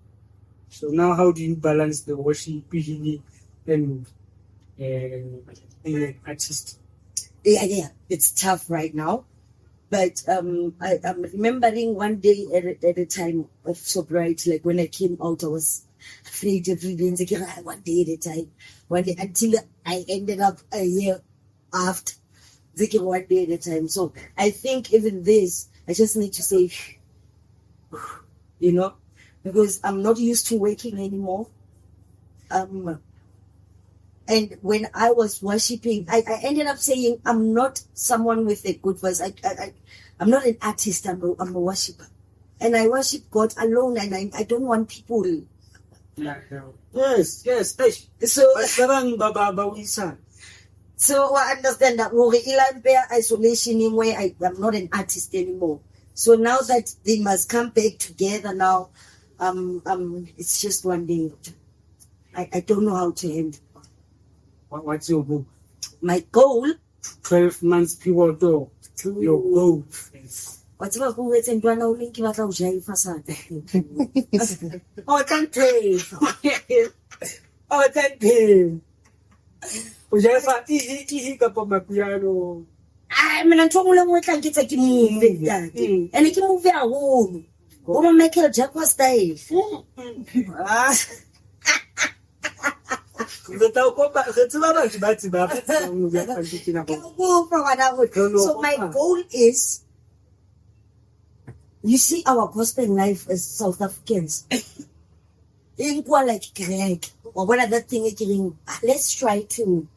So now, how do you balance the worship and artist? Yeah, it's tough right now. But I'm remembering one day at a time of sobriety, like when I came out, I was afraid every day. One day at a time. One day until I ended up a year after. One day at a time. So I think even this, I just need to say, you know, because I'm not used to working anymore. And when I was worshiping, I ended up saying, I'm not someone with a good voice. I'm not an artist. I'm a worshiper. And I worship God alone, and I don't want people. Yes. So I understand that isolation in where I'm not an artist anymore. So now that they must come back together now, it's just one day. I don't know how to end. What's your goal? My goal? 12 months people your goal. What's my goal? It's in Ghana. Oh, I can't pay. I can't pay. Easy ka pa mapiano. I'm not talking about like it's like a movie. And it's a movie at home. What am I making a Jaguar style? So my goal is, you see our gospel life as South Africans. Like Greg, or what other thing again. Let's try to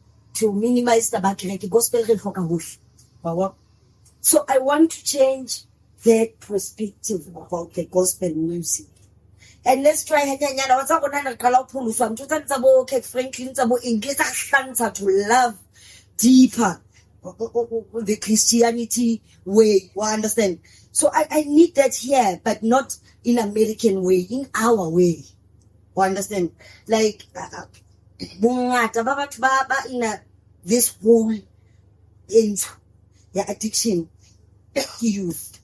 minimize the back gospel. So I want to change that perspective about the gospel music. And let's try to love deeper the Christianity way. You understand? So I need that here, but not in American way, in our way. You understand? Like this whole addiction youth.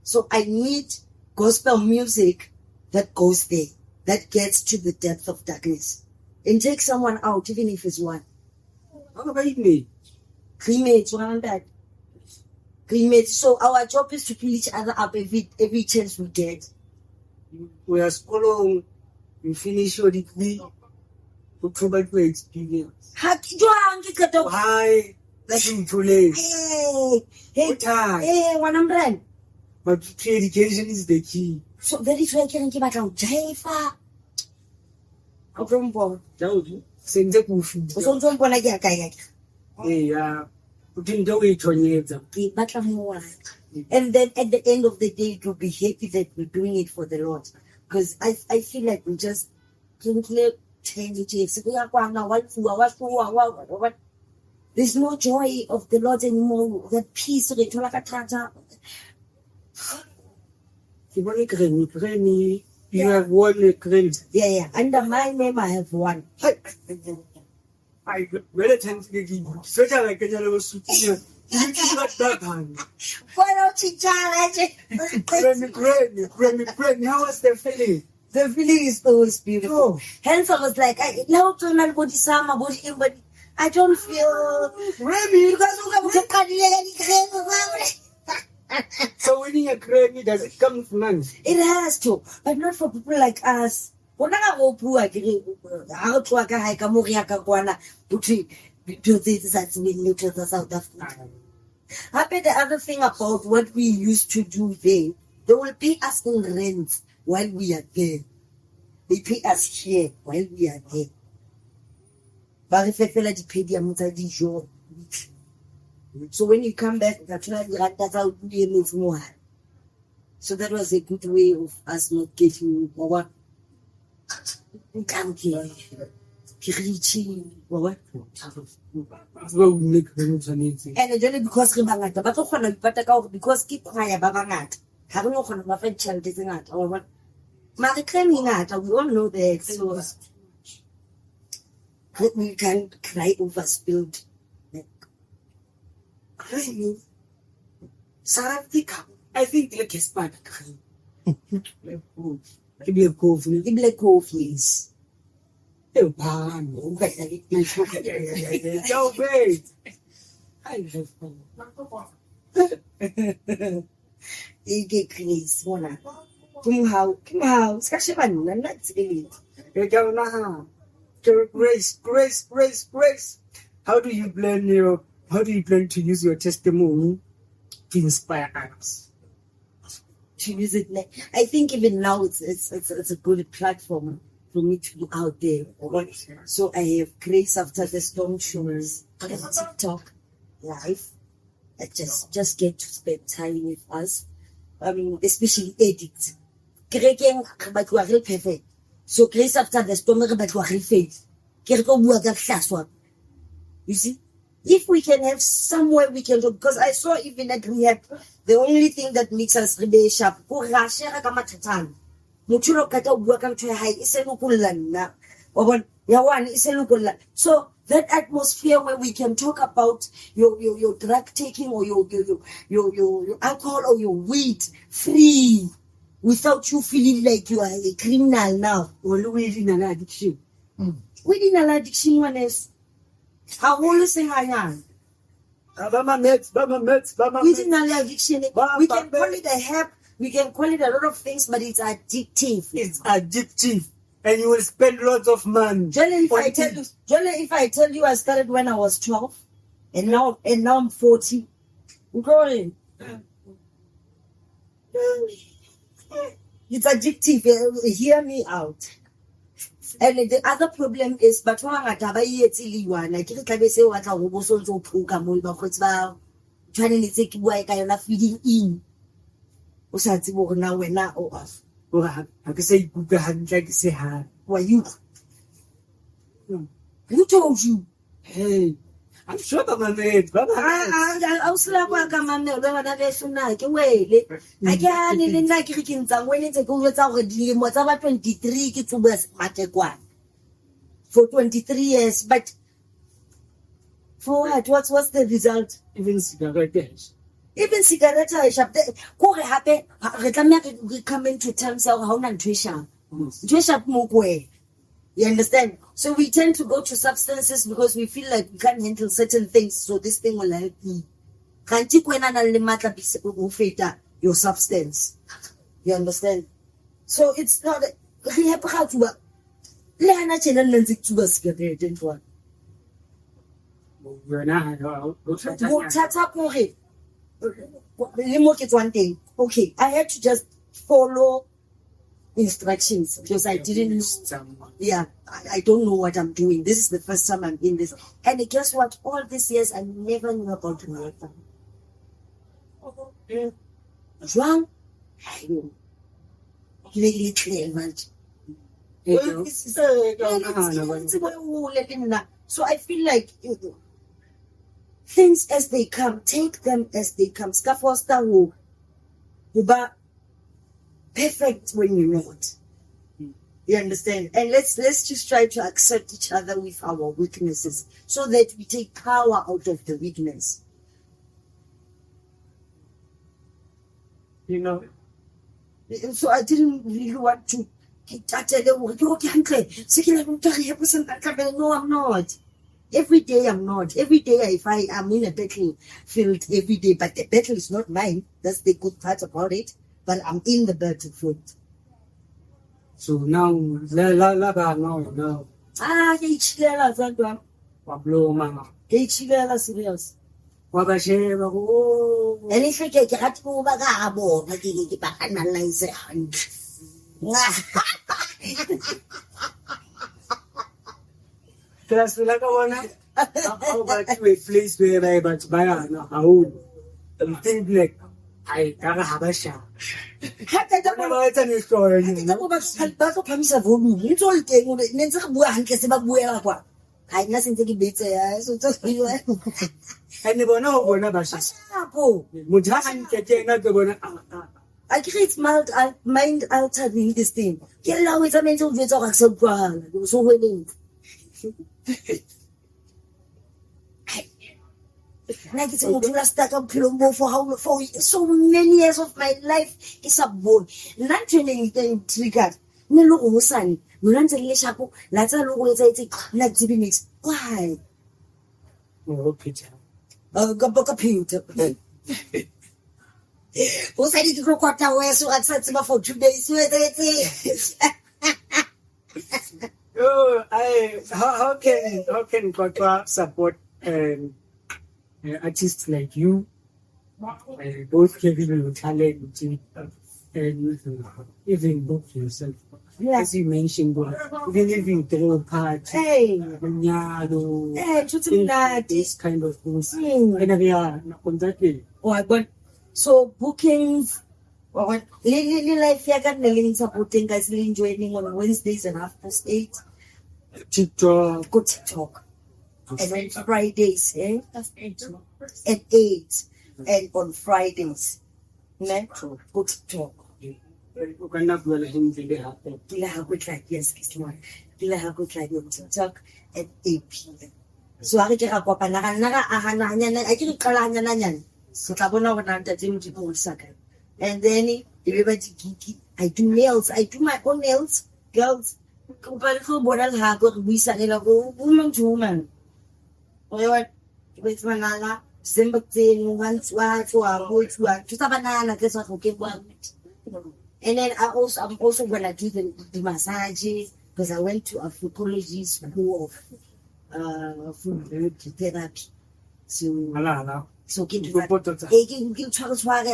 So I need gospel music that goes there, that gets to the depth of darkness and take someone out, even if it's one. How about me? Cremates, one on that. Cremates. So our job is to pull each other up every chance we get. We are school, we finish your degree, we provide for experience. Hi. That's too late. Hey, one umbrella. But education is the key. So that is why I can give out Jaifa. Senze kufi. Usombona kuyakaya. We didn't do it on yet. And then at the end of the day, you'll be happy that we're doing it for the Lord. Because I feel like we just can't change it. There's no joy of the Lord anymore. The peace of the Grammy. You have won a Grammy. Yeah. Under my name, I have won. I really thank you. Such a like a yellow suit. You got that one. Why don't you challenge Grammy. How was the feeling? The feeling is always beautiful. Hence, I was like, I don't feel Grammy. So winning a Grammy, does it come from money? It has to, but not for people like us. The other thing about what we used to do there, they will pay us in rent while we are there. They pay us here while we are there. But if I feel like they pay the so when you come back, that's how we more. So that was a good way of us not getting what we can't get reaching what. And only because we bangata, but because keep quiet babangat. Have no one of my friend child is not or what. We all know that. So we can't cry over spilled. I think like a spark. Give me a coffee. Give me a coffee. Oh, man. Yo, babe. I have fun. You get crazy, Mona. Come how. Skashiban, I'm not saying it. Grace. How do you plan to use your testimony to inspire others? To use it, I think even now it's a good platform for me to be out there. So I have Grace After the Storm shows on TikTok live. I just get to spend time with us. Especially edit. Kereke ba tloa re perfect. So Grace After the Storm re ba tloa re fake. Ke re go bua ka hlaswa. You see? If we can have somewhere we can go, because I saw even at rehab, the only thing that makes us really sharp, so that atmosphere where we can talk about your drug taking or your alcohol or your weed free without you feeling like you are a criminal now. Or within an addiction. Within an addiction, one is how old is it? Within an addiction, we can call it a help, we can call it a lot of things, but it's addictive. It's addictive, and you will spend lots of money. Generally, if I tell you, I started when I was 12, and now I'm 40. I'm growing. It's addictive. Hear me out. And the other problem is, but one at a one, I can't say what I was also program trying to take away kind of feeding in. What's now we're not off. I can say, say hi. Why you? Who told you? Hey, I'm sure my mate. I was like, my man, I can't even like when it's a go without a dream, whatever 23 kids was for 23 years, but for what? What's the result? Even cigarettes. Even cigarettes are sharp. What happened? We come into terms of how not you understand? So we tend to go to substances because we feel like we can't handle certain things. So this thing will help me. Can't you your substance? You understand? So it's not we have to work. One thing. Okay, I had to just follow instructions because I didn't know. Yeah, I don't know what I'm doing. This is the first time I'm in this. And guess what? All these years I never knew about Manapo. Wrong? I know. Really clever. So I feel like things as they come, take them as they come. Scaffoster will perfect when you're not. You understand? And let's just try to accept each other with our weaknesses so that we take power out of the weakness. You know. So I didn't really want to no, I'm not. Every day I'm not. Every day I'm in a battlefield every day, but the battle is not mine. That's the good part about it. But I'm in the battlefield. So now, no. Keichilela Zandwa. Pablo mama. Keichilela serious. Wabasheba oh. And if you get at Mubagabo, I can analyze it. That's like one. How about to a place where I but buy how think like I gotta have a shot. It's a new story. I nothing to give it. I never know what about I create mind altering this thing. Get along with a mental talk so grand. So winning. Like it's a stack of plumbo for so many years of my life. It's a boy. Not training triggered. No look son. You run to Lehakoe. Let's look at it. Let's be mixed. Why? Oh, Peter. Go Peter. Who said it broke out away so I said for 2 days? Oh, how can Qwaqwa support artists like you? Both giving you talent and even book yourself. Yeah. as you mentioned, even if you throw a party, Hey. Nyalo, This this kind of things. And yeah, on that day. So bookings, life ya ka nne le supporting guys le joining on Wednesdays and 8:30 TikTok. go TikTok. And then Fridays, at 8 and on Fridays. Go TikTok. You cannot well handle it happen. Lehakoe, yes, Lehakoe on TikTok at 8 p.m. So I get up and I can call Anyan. So Tabona when I'm the second. And then everybody geeky. I do nails. I do my own nails, girls. Woman to woman. With banana, Zimbabwe, one to a banana, guess what? Okay, one. And then I'm also gonna do the massages because I went to a physiology school of food therapy. So get to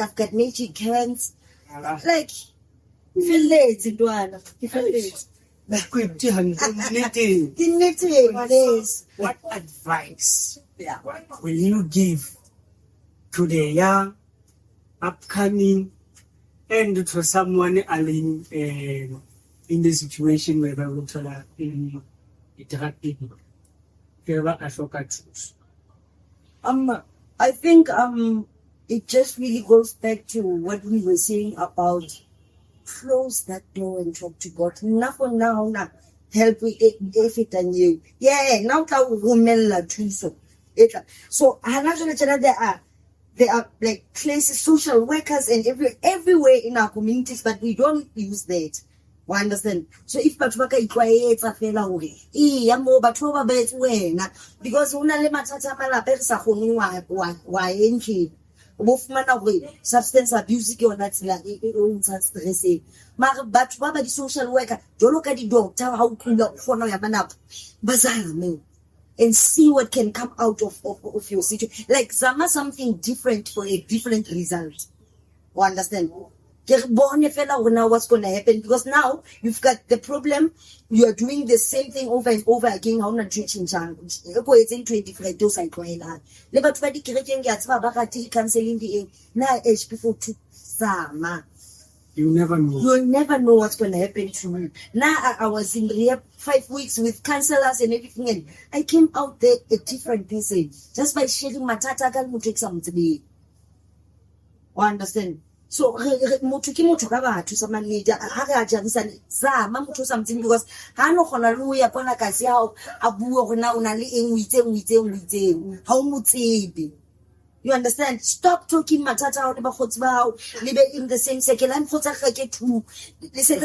I've got magic hands. Like feel late into one. Feel late. What advice will you give to the young, upcoming, and to someone in the situation where they will try to interact people? I think it just really goes back to what we were saying about close that door and talk to God. Now, help with if it and you. Yeah, now women too. So there are like places, social workers and everywhere in our communities, but we don't use that. We understand. So if Patubaka ikwayetsa fela hore iya mo batho ba ba etse wena because una le mathata mala persa khone wa enki bo fumana hore substance abuse ke yona tsela o ntsa stress mara batho ba di social worker jolo ka di doctor ha o kula khona ya Manapo bazame and see what can come out of your situation, like something different for a different result. You understand? Now what's going to happen, because now you've got the problem, you are doing the same thing over and over again. How not teaching it's in 25 dose I call it. But for the creating canceling the now age people to sama. You never know. You'll never know what's going to happen to me. Now I was in rehab 5 weeks with counselors and everything, and I came out there a different person just by sharing my tata take something. You understand? So motho ka batho sa manager ha re a jarisana zama motho something, because ha no gona le o ya bona ka se hao a bua gona una le eng witseng ha o motsebe. You understand? Stop talking matata out about hotsbao, live in the same circle. I'm hot at two. Listen,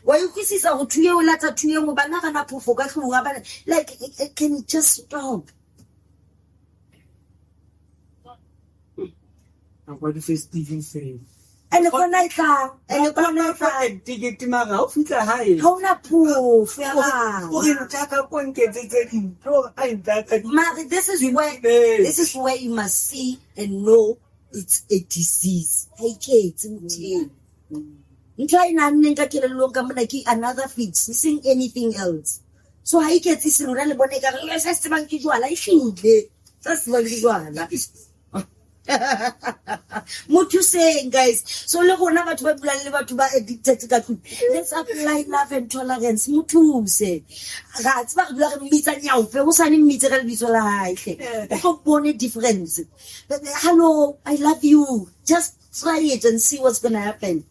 why you kiss is out 2 years later, 2 years, but never not forgot who like, can you just stop? And what if it's Stephen saying? And the corner car, and the corner car, ticket to my house, high. how not proof? This is where you must see and know it's a disease. Another fix, missing anything else. So I get this in that's what what you saying, guys? So look on about addicted to that. Let's apply love and tolerance. Mutu say that's what we are meeting now. People saying meeting like difference. Hello, I love you. Just try it and see what's gonna happen.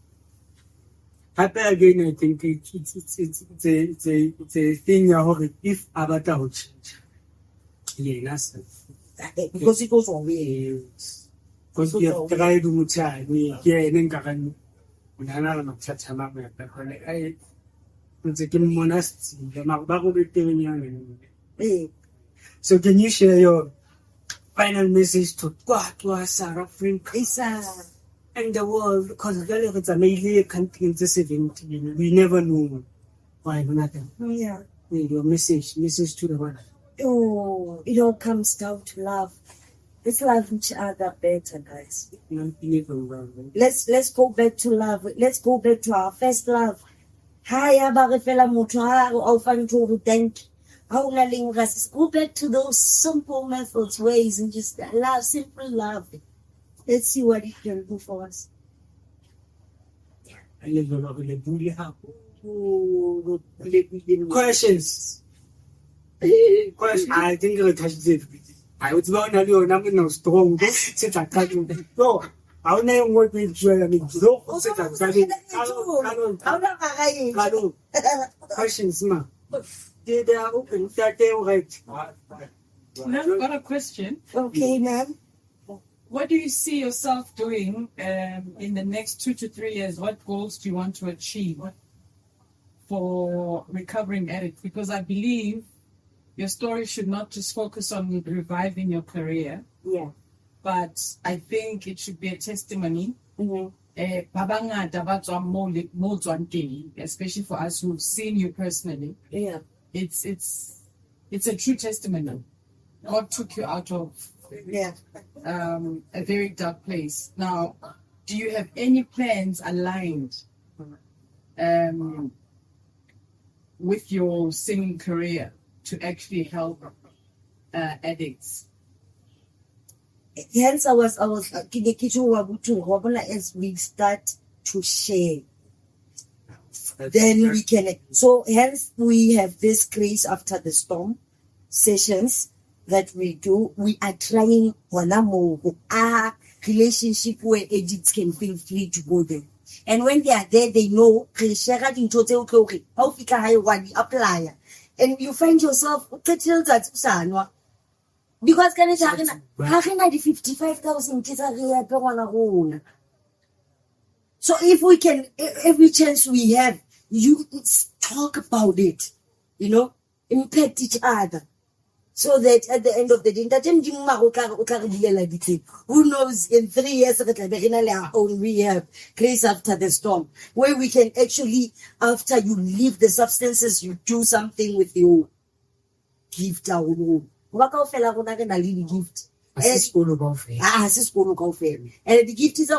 Happy again, I think it's a thing. If Avatar would change, yes, because it goes on way. Because we have tried to move we here in England. We are not going to touch him up. I was a game monastery. So, can you share your final message to Qwaqwa, South Africa, and the world? Because it's a major country in this event. We never know why nothing. Yeah. Your message to the world. Oh, it all comes down to love. Let's love each other better, guys. Unbelievable. Let's go back to love. Let's go back to our first love. Haya ba re fela motho ha o fa ntho re thank. Ha o na leng rase. Go back to those simple methods, ways, and just love, simple love. Let's see what it can do for us. Questions. Question. I think I'll touch it. I was born a little number no strong. Sit at cutting. No, I'll never work with you. I mean, no, sit at cutting. Hello. Questions, ma. Did I open that day right? I've got a question. Okay, ma'am. What do you see yourself doing in the next 2 to 3 years? What goals do you want to achieve for recovering addicts? Because I believe your story should not just focus on reviving your career. Yeah. But I think it should be a testimony. Mm-hmm. Especially for us who've seen you personally. Yeah. It's a true testimony. God took you out of a very dark place. Now, do you have any plans aligned with your singing career to actually help addicts? Hence, I was as we start to share, then we can. So hence we have this Grace After the Storm sessions that we do. We are trying a relationship where addicts can feel free to go there. And when they are there, they know apply. And you find yourself because can it the 55,000 so if we can, every chance we have, you talk about it, impact each other, so that at the end of the day, who knows, in 3 years our own rehab, Grace After the Storm, where we can actually, after you leave the substances, you do something with your gift. Gift. And the gift is di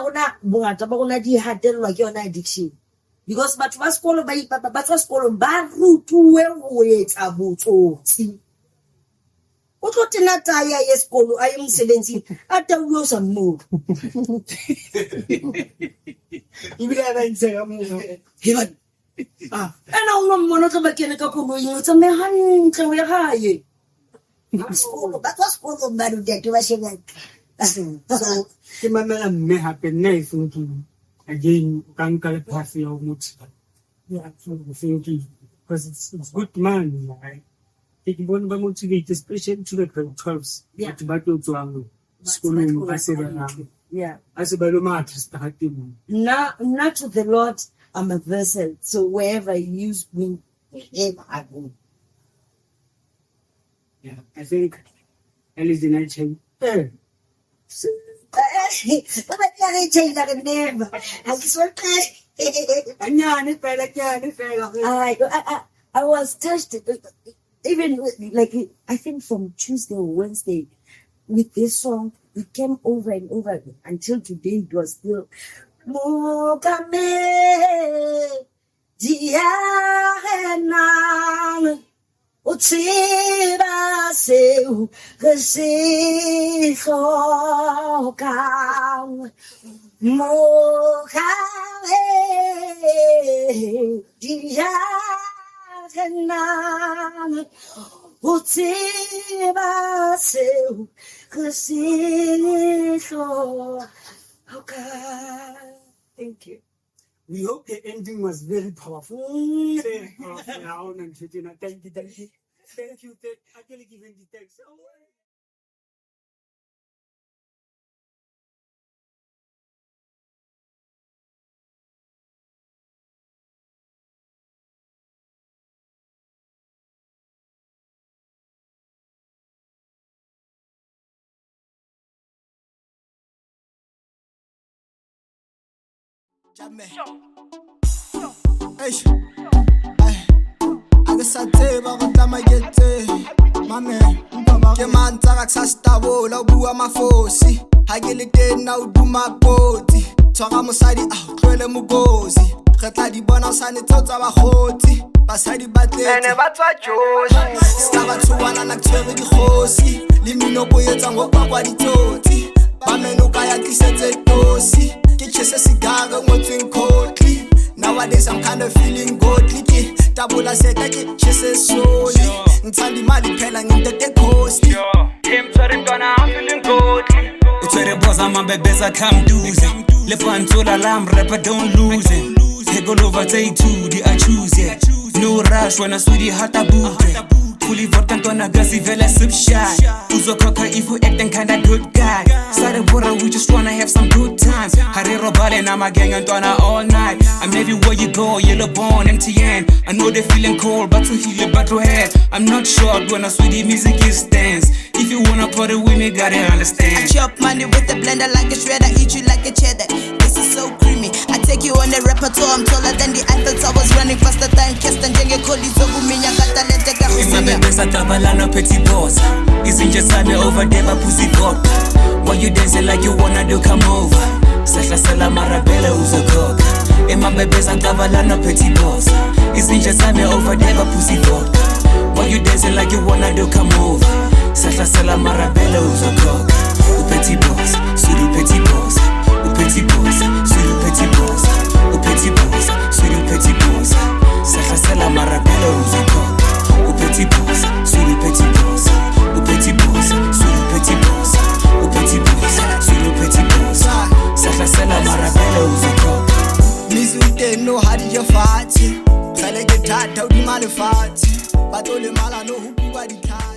hatelwa ke yona addiction, because batho ba sekolo ba sekolong ba rutuwe go etsa botsotsi. O tlo tena taya ye sekolo a ye mosebetsing a tauwe o sa mmogo Ibile ba ntse ka mo. ena o no mmona tlo ba kene ka koloing o tsamaye hantle o ya gae. So Ke mamela mme hape nna e thinking again ka nka le path ya motho. Yeah, so thinking because it's good man, right? Ke bona ba motivate especially to the grade 12s. Batho ba tlo tswang sekolong ba se ba yeah, as a baloma starting. not to the Lord, I'm a vessel, so wherever He used me, I go. Yeah, I think at least the night change. I was touched, even like I think from Tuesday or Wednesday, with this song. It came over and over again until today. It was still Mokame Diana Utsiba Seu Resihokam Mokame Diana Utsiba Seu Okay. Thank you. We hope the ending was very powerful. Very powerful. Thank you. Thank you. Thank you. I can give you the thanks. Hey, I can sa tseba go tla magetse mame ke mantsa ka tsastabola o bua mafosi ha ke le teng na o duma kotsi tshwara mosadi a tlwele mogosi re tla di bona sane tsa bagotsi basadi ba tletse ba tswa joshi ska ba tsuwana na tshwere dikgosi le mino boyetsa ngokwa ditsotsi ba meno ka ya tlisetse tosi ke chese sigara ngotsweng khotli nowadays I'm kind of feeling godly tabula seta ke chese soli ngithanda imali phela ngintete coast Kim tshwere ntwana I'm feeling godly utshwere boza mabebeza come duze le fantola lam rapper don't lose it take all over day 2 the I choose yeah no rush when I sweetie hata boot fully vodka ntwana gazi vela sip shot uzokhokha if you acting kinda good guy Sare bora we just wanna have some good times Harero bale na magenga ntwana all night I'm everywhere you go yellow born MTN I know they feeling cold but to heal it but to head I'm not short when I sweetie music is dance if you wanna party with me gotta understand I chop money with the blender like a shredder eat you like a cheddar this is so creamy I take you on the repertoire I'm taller than the Eiffel Towers running faster than Keston njenge kholi zokuminya katalente ka usinya Besa tabalana petit boss Izinje sami over there pussy vodka Why you dancing like you wanna do come over Sahla sala marabela uzokoka Ema bebesa tabalana petit boss Izinje sami over there pussy vodka Why you dancing like you wanna do come over Sahla sala marabela uzokoka Petit boss, sur le petit boss Petit boss, sur le petit boss Petit boss, sur le petit boss Sahla sala marabela uzokoka Au petit boss, sur le petit boss Au petit boss, sur le petit boss Au petit boss, sur le petit boss Sahla sala marabela uzokoka Mizute no hadi ya fati Khale ke thata o di male fati Batole mala no hukuba di thata